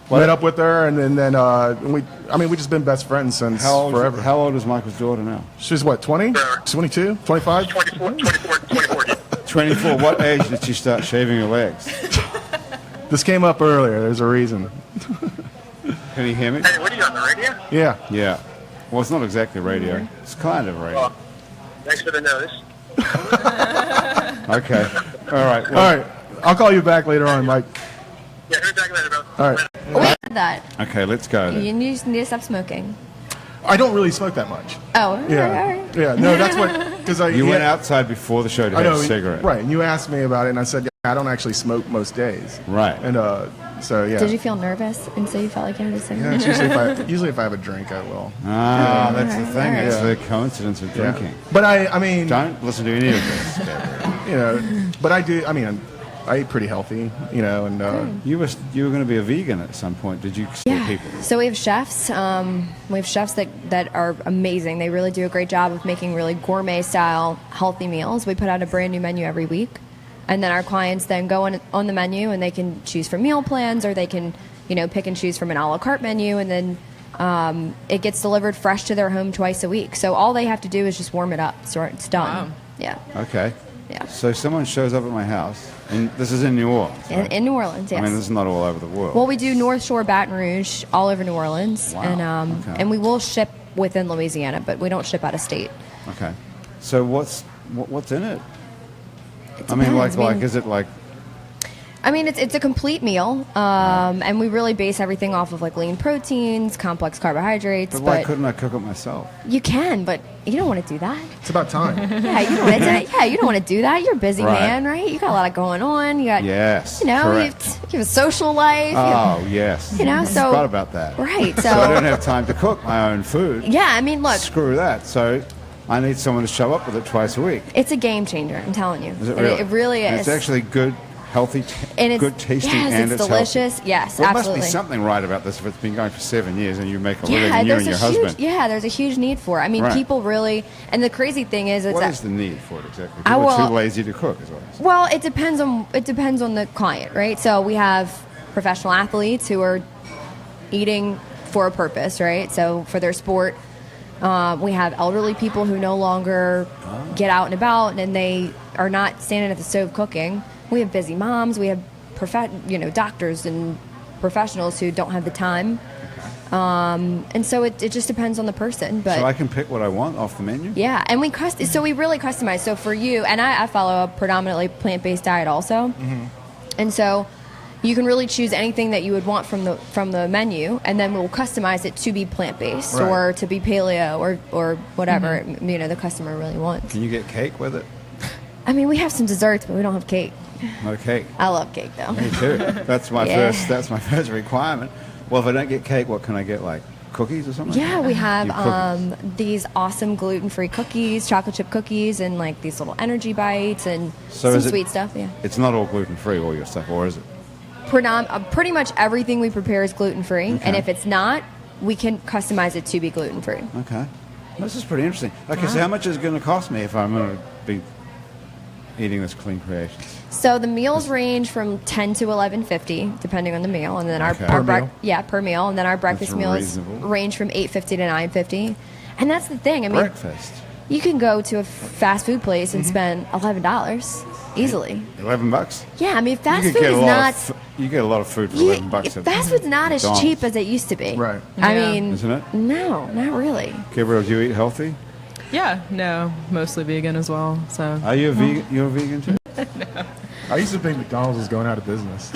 Right. met up with her, and then we just been best friends since forever. How old is Michael's daughter now? She's what, 20? 22? 25? 24. 24. What age did she start shaving her legs? This came up earlier. There's a reason. Can you hear me? Hey, what are you on the radio? Yeah. Yeah. Well, it's not exactly radio. It's kind of radio. Well, thanks for the notice. Okay. All right. Well, All right. I'll call you back later on, Mike. Yeah, hit me back later, bro. All right. We had that. Okay, let's go then. You just need to stop smoking. I don't really smoke that much. Oh, all right. Yeah. No, that's what. Because You went outside before the show to have a cigarette. Right, and you asked me about it, and I said, yeah, I don't actually smoke most days. Right. And so, yeah. Did you feel nervous and so you felt like you had a Yeah, cigarette? it's usually if I have a drink, I will. Ah, that's the thing. Alright. It's the coincidence of Yeah. drinking. But I mean, Don't listen to any of this. Gabriel. but I do. I mean, I eat pretty healthy, and You were going to be a vegan at some point. Did you see people? So we have chefs. We have chefs that are amazing. They really do a great job of making really gourmet style healthy meals. We put out a brand new menu every week, and then our clients then go on the menu and they can choose from meal plans, or they can pick and choose from an a la carte menu, and then it gets delivered fresh to their home twice a week. So all they have to do is just warm it up, so it's done. Wow. Yeah. Okay. Yeah. So someone shows up at my house, and this is in New Orleans. Right? In New Orleans, yes. I mean, this is not all over the world. Well, we do North Shore, Baton Rouge, all over New Orleans, Wow. and Okay. and we will ship within Louisiana, but we don't ship out of state. Okay. So what's in it? It I mean, depends. is it like? I mean, it's a complete meal, and we really base everything off of like lean proteins, complex carbohydrates. But why couldn't I cook it myself? You can, but you don't want to do that. it's about time. Yeah, you don't want to. You don't want to do that. You're a busy Right. man, right? You got a lot going on. You got Yes. You Correct. have a social life. Oh yes. I I forgot about that. Right. So I don't have time to cook my own food. Yeah, I mean, look, Screw that. So I need someone to show up with it twice a week. it's a game changer. I'm telling you. Is it And really? It really And is. it's actually good, healthy, And it's good tasting, yes, and it's it's delicious. healthy. Yes, Well, absolutely. there must be something right about this if it's been going for 7 years and you make a living, and you and your husband. There's a huge need for it. I mean, Right. people really, and the crazy thing is, What that, is the need for it exactly? I People are will- too lazy to cook, is what I'm saying. well, it depends on the client, right? So we have professional athletes who are eating for a purpose, right? So for their sport. We have elderly people who no longer get out and about, and they are not standing at the stove cooking. We have busy moms. We have doctors and professionals who don't have the time. And so it just depends on the person. But So I can pick what I want off the menu? yeah, and we really customize. So for you, and I follow a predominantly plant-based diet also, and so you can really choose anything that you would want from the menu, and then we'll customize it to be plant-based Right. or to be paleo or whatever the customer really wants. Can you get cake with it? I mean, we have some desserts, but we don't have cake. No cake. I love cake though. Me too. That's my Yeah. first requirement. Well, if I don't get cake, what can I get? Like cookies or something? Yeah, we You have cookies. these awesome gluten-free cookies, chocolate chip cookies, and like these little energy bites and So some is it- sweet stuff. Yeah. It's not all gluten free, all your stuff, or is it? Pretty much everything we prepare is gluten-free, Okay. and if it's not, we can customize it to be gluten-free. Okay. This is pretty interesting. Okay, so how much is it going to cost me if I'm going to be eating this clean creation? So the meals range from $10 to $11.50, depending on the meal, and then Okay. our Per meal? per meal, and then our breakfast That's meals reasonable. range from $8.50 to $9.50. And that's the thing. I mean, Breakfast. you can go to a fast food place and spend $11. easily. $11? Yeah, I mean, fast You food could get is a lot not. you get a lot of food for $11 at Fast food's not as McDonald's. cheap as it used to be. Right. I Yeah. mean, Isn't it? No, not really. Gabriel, do you eat healthy? Yeah, no, mostly vegan as well. So Are you a vegan? You're a vegan too? I used to think McDonald's was going out of business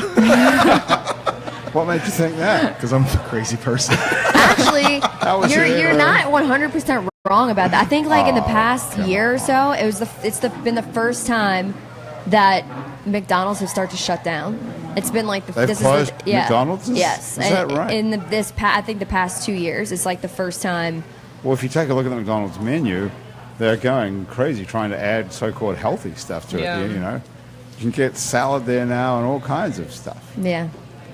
What made you think that? because I'm a crazy person. Actually, was you're it, not 100% wrong about that. I think like in the past year or so, it's been the first time that McDonald's have started to shut down. It's been like They've closed McDonald's? Yes, Is that right? In I think the past 2 years, it's like the first time. Well, if you take a look at the McDonald's menu, they're going crazy trying to add so-called healthy stuff to Yeah. it. You know, you can get salad there now and all kinds of stuff. Yeah.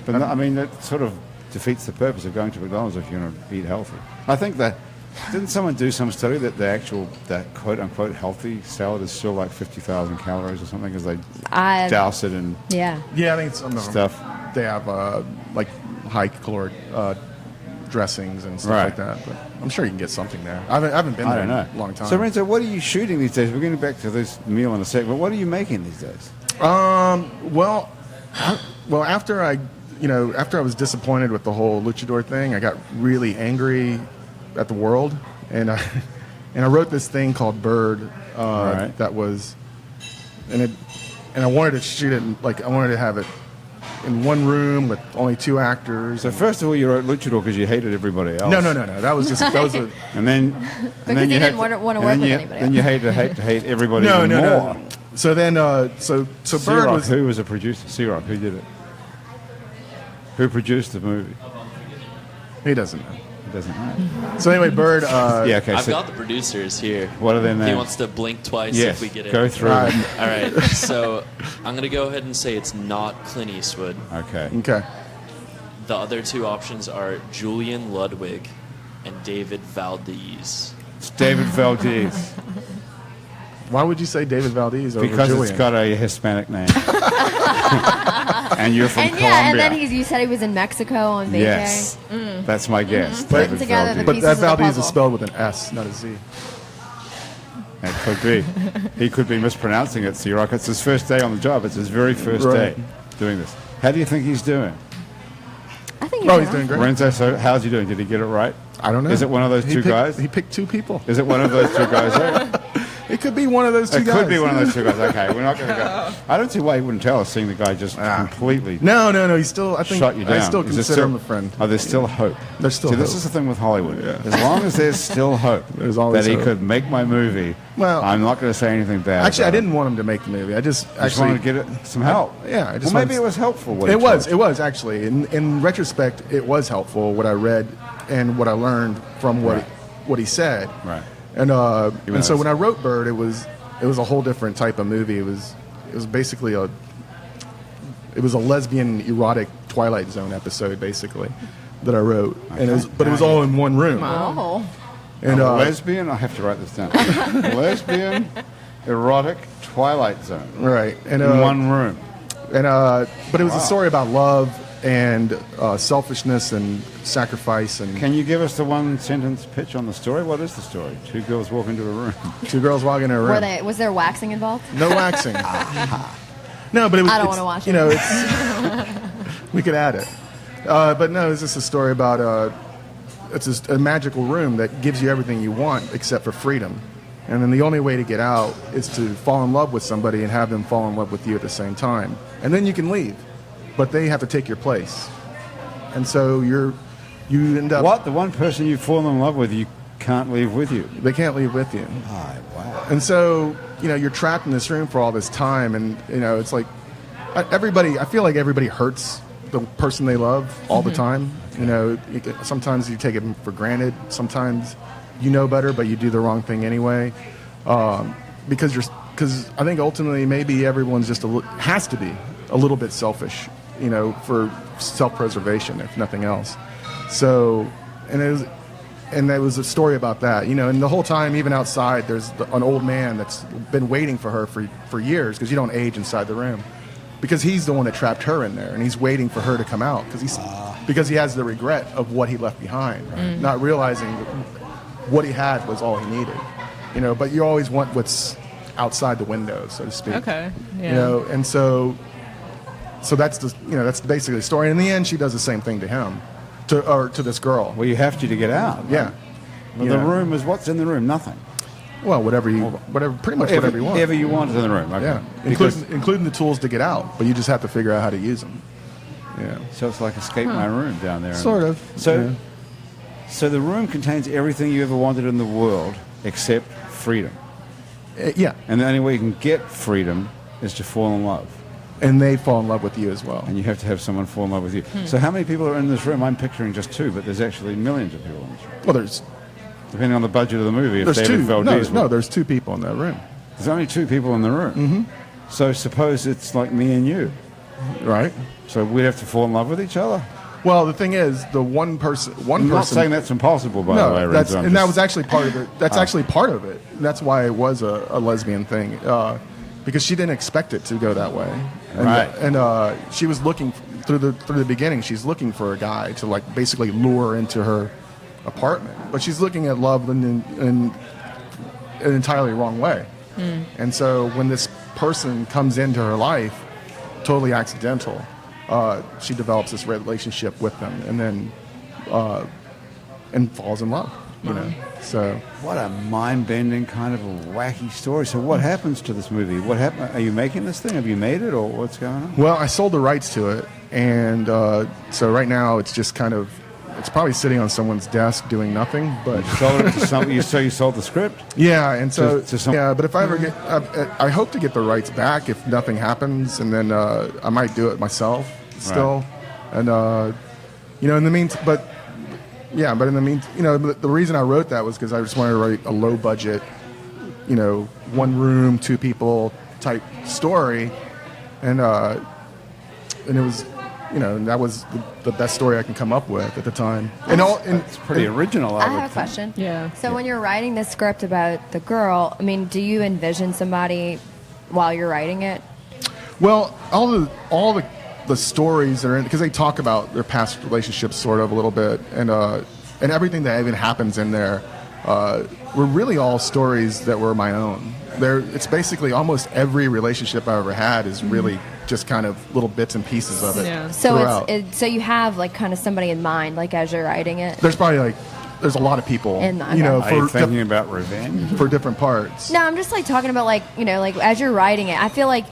But no, I mean, that sort of defeats the purpose of going to McDonald's if you're going to eat healthy. I think that didn't someone do some study that that quote unquote healthy salad is still like 50,000 calories or something because they douse it in Yeah. Yeah, I think some of them stuff. they have like high caloric dressings and stuff Right. like that. But I'm sure you can get something there. I haven't been I there don't know. in a long time. So, Renzo, what are you shooting these days? We're getting back to this meal in a sec, but what are you making these days? Well, after I was disappointed with the whole luchador thing, I got really angry at the world, and I wrote this thing called Bird. Right. That was, and I wanted to shoot it I wanted to have it in one room with only 2 actors. So, first of all, you wrote luchador because you hated everybody else. No. That was a And then, Because you didn't want to work with anybody Then you hate everybody no, even no, more. no. So then, so Bird was. Who was a producer? C-Rock, who did it? Who produced the movie? He doesn't know. He doesn't know. So anyway, Bird. Yeah, okay. I've So got the producers here. what are their names? He wants to blink twice Yes, if we get it. go through them. All right, so I'm going to go ahead and say it's not Clint Eastwood. Okay. Okay. The other 2 options are Julian Ludwig and David Valdez. It's David Valdez. Why would you say David Valdez over Because Julian? it's got a Hispanic name. And you're from And Colombia. yeah, and then you said he was in Mexico on vacay. Yes. That's my guess. Putting David together the Valdez. But pieces that of the Valdez is puzzle. spelled with an S, not a Z. It could be. He could be mispronouncing it, C-Rock. It's his first day on the job. It's his very first Right. day doing this. How do you think he's doing? I think Oh, he's doing great. Renzo, so how's he doing? Did he get it right? I don't know. Is it one of those two guys? He picked 2 people. Is it one of those 2 guys there? It could be one of those 2 It guys. could be one of those 2 guys. Okay, we're not going to go. I don't see why he wouldn't tell us, seeing the guy just completely No. He's still. I think shut you down. I still Is there consider him a friend. Oh, there's still hope. There's still See, this hope. is the thing with Hollywood. As long as there's still hope There's always that he hope. could make my movie, Well, I'm not going to say anything bad. Actually, I about it. didn't want him to make the movie. I just Just wanted to get it some help. Yeah, I just well, maybe wanted- it was helpful. What he It was. told It was actually. In retrospect, it was helpful what I read and what I learned from what he said. Right. And Even and so though when I wrote Bird, it was a whole different type of movie. It was basically a lesbian erotic Twilight Zone episode basically that I wrote, and it was all in one room. Oh. And A lesbian, I have to write this down. Lesbian, erotic, Twilight Zone. right, and In one room. and but it was a story about love and selfishness and sacrifice and Can you give us the 1-sentence pitch on the story? What is the story? 2 girls walk into a room. 2 girls walking in a room. Was there waxing involved? No waxing. No, but it was. I don't it's- wanna watch You it. know, it's. We could add it, but no, it's just a story about it's just a magical room that gives you everything you want except for freedom, and then the only way to get out is to fall in love with somebody and have them fall in love with you at the same time, and then you can leave, but they have to take your place, and so you end up. What? The one person you fall in love with, you can't leave with you. They can't leave with you. Oh, wow. And so, you're trapped in this room for all this time, and it's like everybody. I feel like everybody hurts the person they love all the time. Sometimes you take it for granted. Sometimes you know better, but you do the wrong thing anyway. Because I think ultimately maybe everyone's just has to be a little bit selfish, for self-preservation, if nothing else. So, and it was a story about that, and the whole time, even outside, there's an old man that's been waiting for her for years, because you don't age inside the room, because he's the one that trapped her in there, and he's waiting for her to come out, because he has the regret of what he left behind, not realizing what he had was all he needed, but you always want what's outside the window, so to speak. Okay. Yeah. You know, and so that's that's basically the story. And in the end, she does the same thing to him, to this girl. Well, you have to get out. Yeah. Well, the room is what's in the room? Nothing. Well, pretty much whatever you want. Whatever you want is in the room. Okay. Yeah, including the tools to get out, but you just have to figure out how to use them. Yeah. So it's like escape my room down there. Sort of. So the room contains everything you ever wanted in the world except freedom. Yeah. And the only way you can get freedom is to fall in love. And they fall in love with you as well. And you have to have someone fall in love with you. So how many people are in this room? I'm picturing just 2, but there's actually millions of people in this room. Well, there's... Depending on the budget of the movie. If There's David 2. Valdez No, there's 2 people in that room. There's only 2 people in the room. Mm-hmm. So suppose it's like me and you. Right. So we'd have to fall in love with each other? Well, the thing is, I'm not saying that's impossible, by the way. That was actually part of it. That's actually part of it. That's why it was a lesbian thing, because she didn't expect it to go that way. And, right. And she was looking through the beginning. She's looking for a guy to like basically lure into her apartment, but she's looking at love in an entirely wrong way. And so when this person comes into her life, totally accidental, she develops this relationship with them, and then and falls in love. You know, so what a mind-bending kind of a wacky story. So what happens to this movie? What happened? Are you making this thing? Have you made it, or what's going on? Well, I sold the rights to it, and so right now it's just kind of. It's probably sitting on someone's desk doing nothing. But you sold it to somebody. So you sold the script. Yeah, and so to but if I ever get, I hope to get the rights back if nothing happens, and then I might do it myself still, and in the meantime, but in the meantime, the reason I wrote that was because I just wanted to write a low budget, 1 room, 2 people type story, and it was. That was the best story I can come up with at the time. It's pretty original. I have a question. Yeah. So when you're writing this script about the girl, I mean, do you envision somebody while you're writing it? Well, all the stories that are in, because they talk about their past relationships sort of a little bit, and everything that even happens in there were really all stories that were my own. It's basically almost every relationship I ever had is really just kind of little bits and pieces of it. Yeah. So so you have like kind of somebody in mind, like as you're writing it. There's probably there's a lot of people, are you thinking about revenge for different parts. No, I'm just like talking about like as you're writing it. I feel like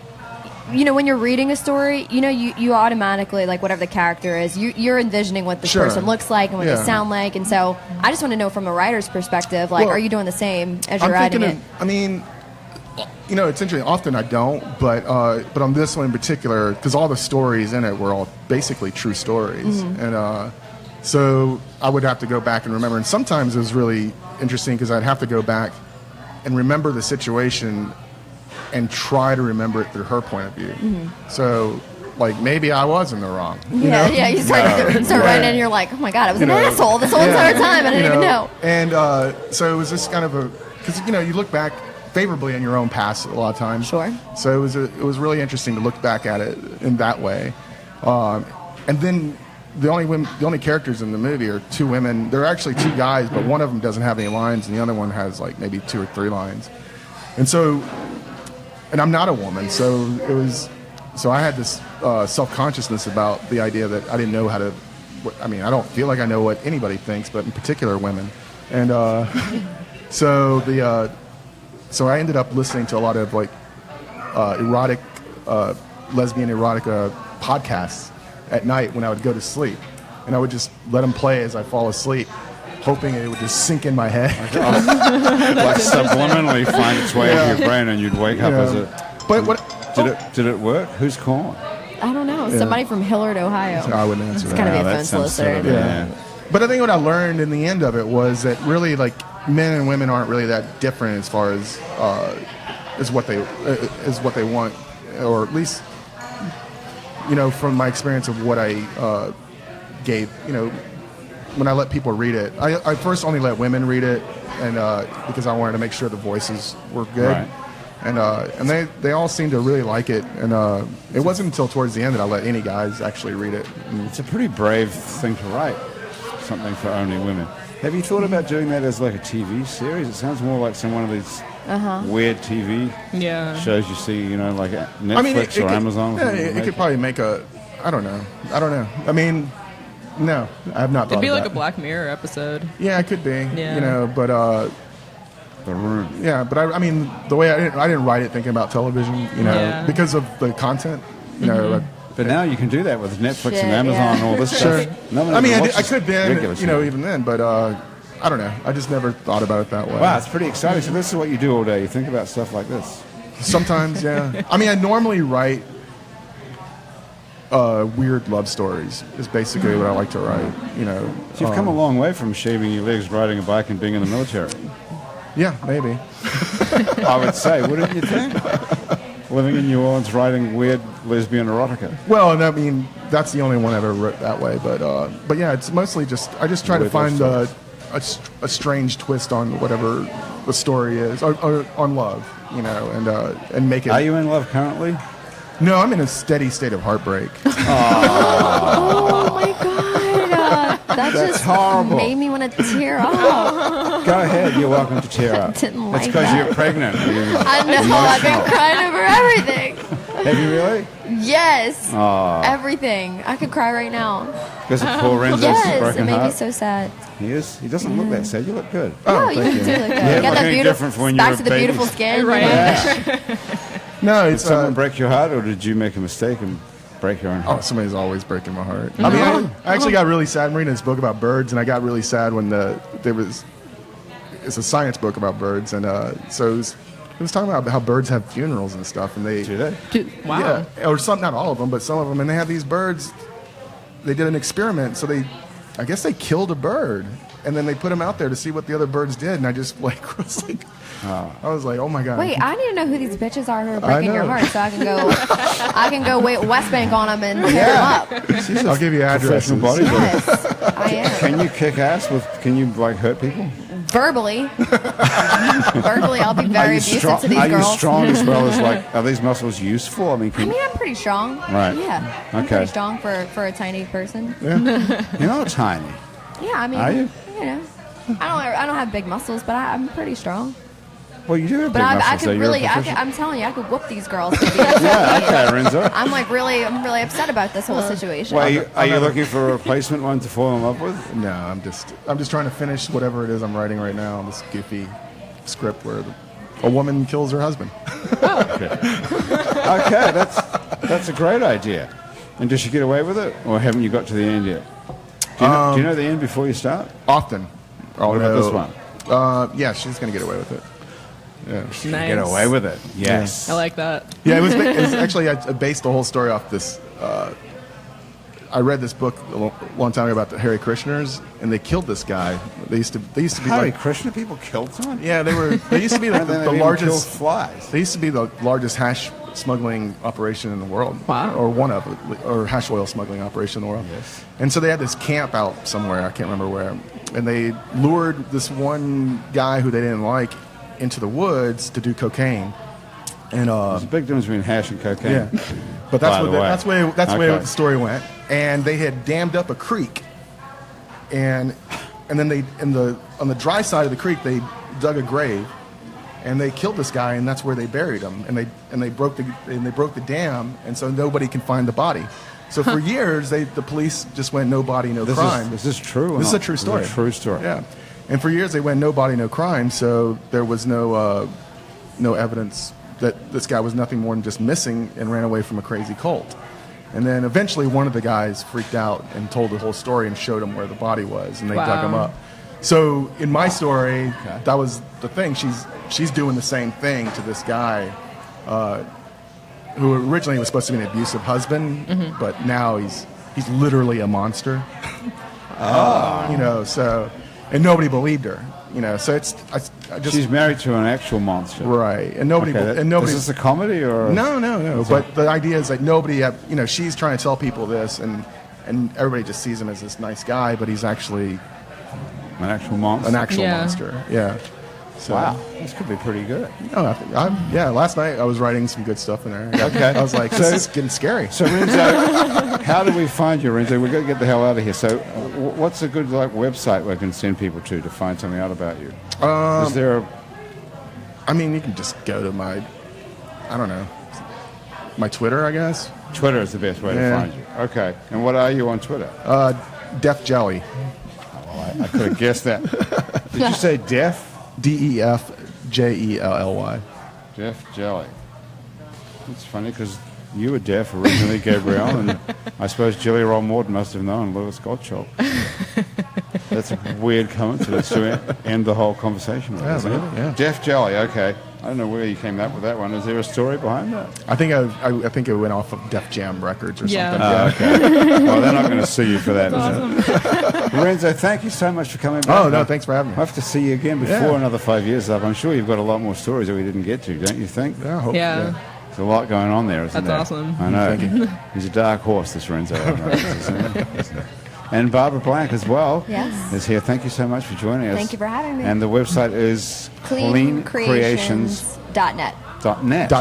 when you're reading a story, you automatically, like whatever the character is, you're envisioning what this person looks like and what they sound like, and so I just want to know from a writer's perspective, like, are you doing the same as you're writing it? I mean, it's interesting. Often I don't, but on this one in particular, because all the stories in it were all basically true stories, and so I would have to go back and remember. And sometimes it was really interesting because I'd have to go back and remember the situation and try to remember it through her point of view. So, like, maybe I was in the wrong. You start writing and you're like, oh my God, I was an asshole this whole entire time. I didn't even know. And so it was just kind of because you look back favorably in your own past a lot of times. Sure. So it was really interesting to look back at it in that way. And then the only characters in the movie are 2 women. There are actually 2 guys, but one of them doesn't have any lines, and the other one has like maybe 2 or 3 lines. And I'm not a woman, so I had this self-consciousnness about the idea that I didn't know how to. I mean, I don't feel like I know what anybody thinks, but in particular women. And so I ended up listening to a lot of like erotic, lesbian erotica podcasts at night when I would go to sleep, and I would just let them play as I fall asleep, hoping it would just sink in my head. Like subliminally find its way into your brain, and you'd wake up as a. But did it work? Who's calling? I don't know. Somebody from Hillard, Ohio. I wouldn't answer that. It's kind of be a phone solicitor. But I think what I learned in the end of it was that really, like, men and women aren't really that different as far as what they want, or at least from my experience of what I gave. When I let people read it, I first only let women read it, and because I wanted to make sure the voices were good. Right. And they all seemed to really like it, and it wasn't until towards the end that I let any guys actually read it. It's a pretty brave thing to write, something for only women. Have you thought about doing that as like a TV series? It sounds more like one of these weird TV shows you see, you know, like Netflix or Amazon? Yeah, it could probably make a. I don't know. I mean, no, I have not thought. It'd be of like that. a Black Mirror episode. Yeah, it could be. Yeah. You know, but The Room. yeah, but I mean, the way I didn't write it thinking about television, you know, Yeah. because of the content, you know. But now you can do that with Netflix Shit, and Amazon and all this stuff. Nobody I mean, even I watches could then, regular you know, TV. even then, but I don't know. I just never thought about it that way. Wow, it's pretty exciting. So this is what you do all day. You think about stuff like this. Sometimes, yeah. I mean, I normally write weird love stories. Is basically what I like to write. You know, So you've come a long way from shaving your legs, riding a bike, and being in the military. yeah, maybe. I would say, wouldn't you think? Living in New Orleans, writing weird lesbian erotica. Well, and I mean, that's the only one I ever wrote that way. But yeah, it's mostly just I just try to Weird find love a strange twist on whatever the story is, or on love, you know, and make it. Are you in love currently? No, I'm in a steady state of heartbreak. Oh my god, that That's just horrible. made me want to tear up. Go ahead. You're welcome to tear up. Didn't That's like because that. you're pregnant. I know, I've been crying over everything. Have you really? Yes, Oh, everything. I could cry right now. because of poor Renzo's Yes, it broken made me heart. so sad. He is. He doesn't look that sad. You look good. Oh, you thank do you. look good. Yeah, You got that looking beautiful, different from when you back were to the babies. beautiful skin. Right. You know? Yeah. No, Did it's someone break your heart, or did you make a mistake and break your own Oh, heart? somebody's always breaking my heart. I mean, I actually got really sad reading this book about birds, and I got really sad when it's a science book about birds, and so it was talking about how birds have funerals and stuff, and they Do they? Dude, wow. yeah, or some, not all of them, but some of them, and they had these birds. They did an experiment, so I guess they killed a bird, and then they put them out there to see what the other birds did, and I just like was like, I was like, oh my god. Wait, I need to know who these bitches are who are breaking your know. heart, so I can go West Bank on them and tear them up. I'll give you addresses. Professional bodybuilder. Yes, I am. Can you kick ass with? Can you like hurt people? Verbally, I'll be very abusive to these Are you girls. strong as well as like? Are these muscles useful? I mean, I mean, I'm pretty strong. Right. Yeah. I'm Okay. pretty strong for a tiny person. you're not tiny. Yeah, I mean, Are you? know, I don't have big muscles, but I'm pretty strong. Well, you do have But big I muscles. could though. You're really, a professional. I'm telling you, I could whoop these girls. Yeah, okay, Renzo. I'm really upset about this whole situation. Well, are you looking for a replacement one to fall in love with? No, I'm just trying to finish whatever it is I'm writing right now. This goofy script where a woman kills her husband. Okay, that's a great idea. And does she get away with it, or haven't you got to the end yet? Do you know the end before you start? Often. What about this one? Yeah, she's gonna get away with it. Yeah. Nice. Get away with it. Yes. I like that. Yeah, it was actually I based the whole story off this. I read this book a long time ago about the Hare Krishners, and they killed this guy. They used to be Hare like, Krishna people killed someone? yeah, they used to be like And then the they even killed largest. flies. They used to be the largest hash smuggling operation in the world. Wow. Or one of it, or hash oil smuggling operation in the world. Yes. And so they had this camp out somewhere, I can't remember where, and they lured this one guy who they didn't like into the woods to do cocaine. And There's a big difference between hash and cocaine. yeah, but By that's the way. the way Okay. the story went. And they had dammed up a creek, and then they on the dry side of the creek they dug a grave, and they killed this guy, and that's where they buried him. And they broke the dam, and so nobody can find the body. So for years the police just went no body, no crime. Is this true? Or This is not? a true story. This is a true story. Yeah, and for years they went no body, no crime. So there was no evidence that this guy was nothing more than just missing and ran away from a crazy cult. And then eventually one of the guys freaked out and told the whole story and showed him where the body was, and they dug him Wow. up. So in my story, that was the thing. She's doing the same thing to this guy, who originally was supposed to be an abusive husband, but now he's literally a monster. You know, so and nobody believed her. You know, so I just She's married to an actual monster. right, and nobody Okay, and nobody. Is this a comedy or? No. But the idea is that nobody, she's trying to tell people this, and everybody just sees him as this nice guy, but he's actually An actual monster? an actual Yeah. monster. Yeah. So, Wow, this could be pretty good. No, last night I was writing some good stuff in there. Okay. I was like, this is getting scary. So Renzo, how do we find you, Renzo? We've got to get the hell out of here. So what's a good website we can send people to find something out about you? Is there I mean, you can just go to my Twitter, I guess. Twitter is the best way to find you. Okay. And what are you on Twitter? Def Jelly. Oh, I could have guessed that. Did you say Def? DEFJELLY. Def Jelly. It's funny because you were deaf originally, Gabrielle, and I suppose Jelly Roll Morton must have known Lewis Gottschalk. That's a weird coincidence to end the whole conversation with, isn't it? Yeah. Def Jelly, okay. I don't know where you came up with that one. Is there a story behind that? I think I think it went off of Def Jam Records or something. Oh, okay. Well, they're not going to sue you for that, is it? Lorenzo, thank you so much for coming back. Oh, no, thanks for having me. I have to see you again before another 5 years up. I'm sure you've got a lot more stories that we didn't get to, don't you think? Yeah, I hope. Yeah. There's a lot going on there, isn't there? That's awesome. I know. He's a dark horse, this Lorenzo. Isn't he? And Barbara Black as well is here. Thank you so much for joining us. Thank you for having me. And the website is cleancreations.net. .net.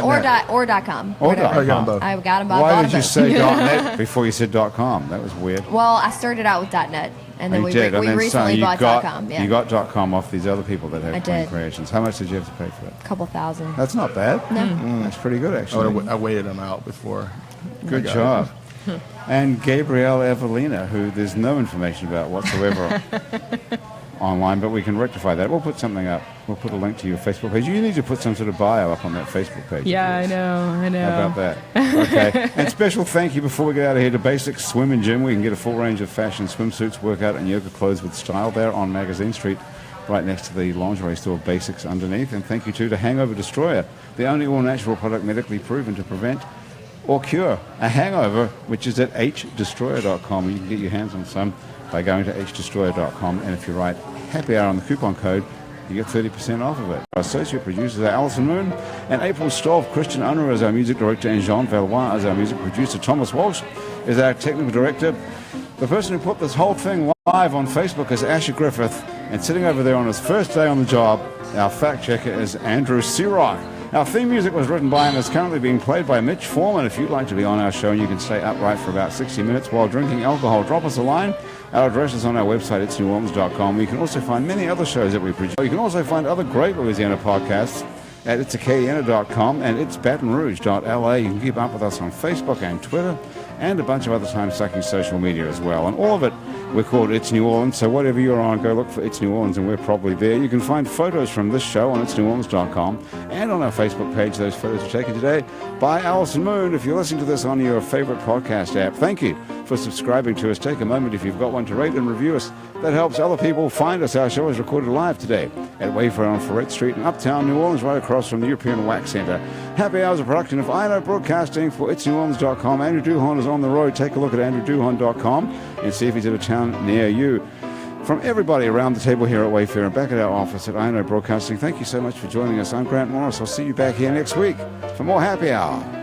Or .com. Or Whatever. .com. both. I got them both. Why did you say .net before you said .com? That was weird. Well, I started out with .net, and then You we did, and then recently you bought got, .com. Yeah. You got .com off these other people that have I Clean did. Creations. How much did you have to pay for that? a couple thousand. That's not bad. No. That's pretty good, actually. I waited them out before. Good I got job. And Gabrielle Evelina, who there's no information about whatsoever online, but we can rectify that. We'll put something up. We'll put a link to your Facebook page. You need to put some sort of bio up on that Facebook page. Yeah, I know. How about that? Okay. And special thank you before we get out of here to Basics Swim and Gym. We can get a full range of fashion swimsuits, workout, and yoga clothes with style there on Magazine Street, right next to the lingerie store Basics underneath. And thank you too to Hangover Destroyer, the only all-natural product medically proven to prevent or cure a hangover, which is at hdestroyer.com. You can get your hands on some by going to hdestroyer.com. And if you write Happy Hour on the coupon code, you get 30% off of it. Our associate producers are Alison Moon and April Stolf. Christian Unruh is our music director, and Jean Valois is our music producer. Thomas Walsh is our technical director. The person who put this whole thing live on Facebook is Asher Griffith, and sitting over there on his first day on the job, our fact checker is Andrew Searock. Our theme music was written by and is currently being played by Mitch Foreman. If you'd like to be on our show and you can stay upright for about 60 minutes while drinking alcohol, drop us a line. Our address is on our website, itsneworleans.com. You can also find many other shows that we produce. You can also find other great Louisiana podcasts at itsacadiana.com and itsbatonrouge.la. You can keep up with us on Facebook and Twitter and a bunch of other time-sucking social media as well. And all of it, we're called It's New Orleans, so whatever you're on, go look for It's New Orleans, and we're probably there. You can find photos from this show on itsneworleans.com and on our Facebook page. Those photos are taken today by Alison Moon. If you're listening to this on your favorite podcast app, thank you for subscribing to us. Take a moment, if you've got one, to rate and review us. That helps other people find us. Our show is recorded live today at Wayfair on Ferret Street in Uptown New Orleans, right across from the European Wax Center. Happy Hours, a production of I Know Broadcasting for itsneworleans.com. Andrew Duhon is on the road. Take a look at andrewduhon.com and see if he's in a town near you. From everybody around the table here at Wayfair and back at our office at I Know Broadcasting, thank you so much for joining us. I'm Grant Morris. I'll see you back here next week for more Happy Hour.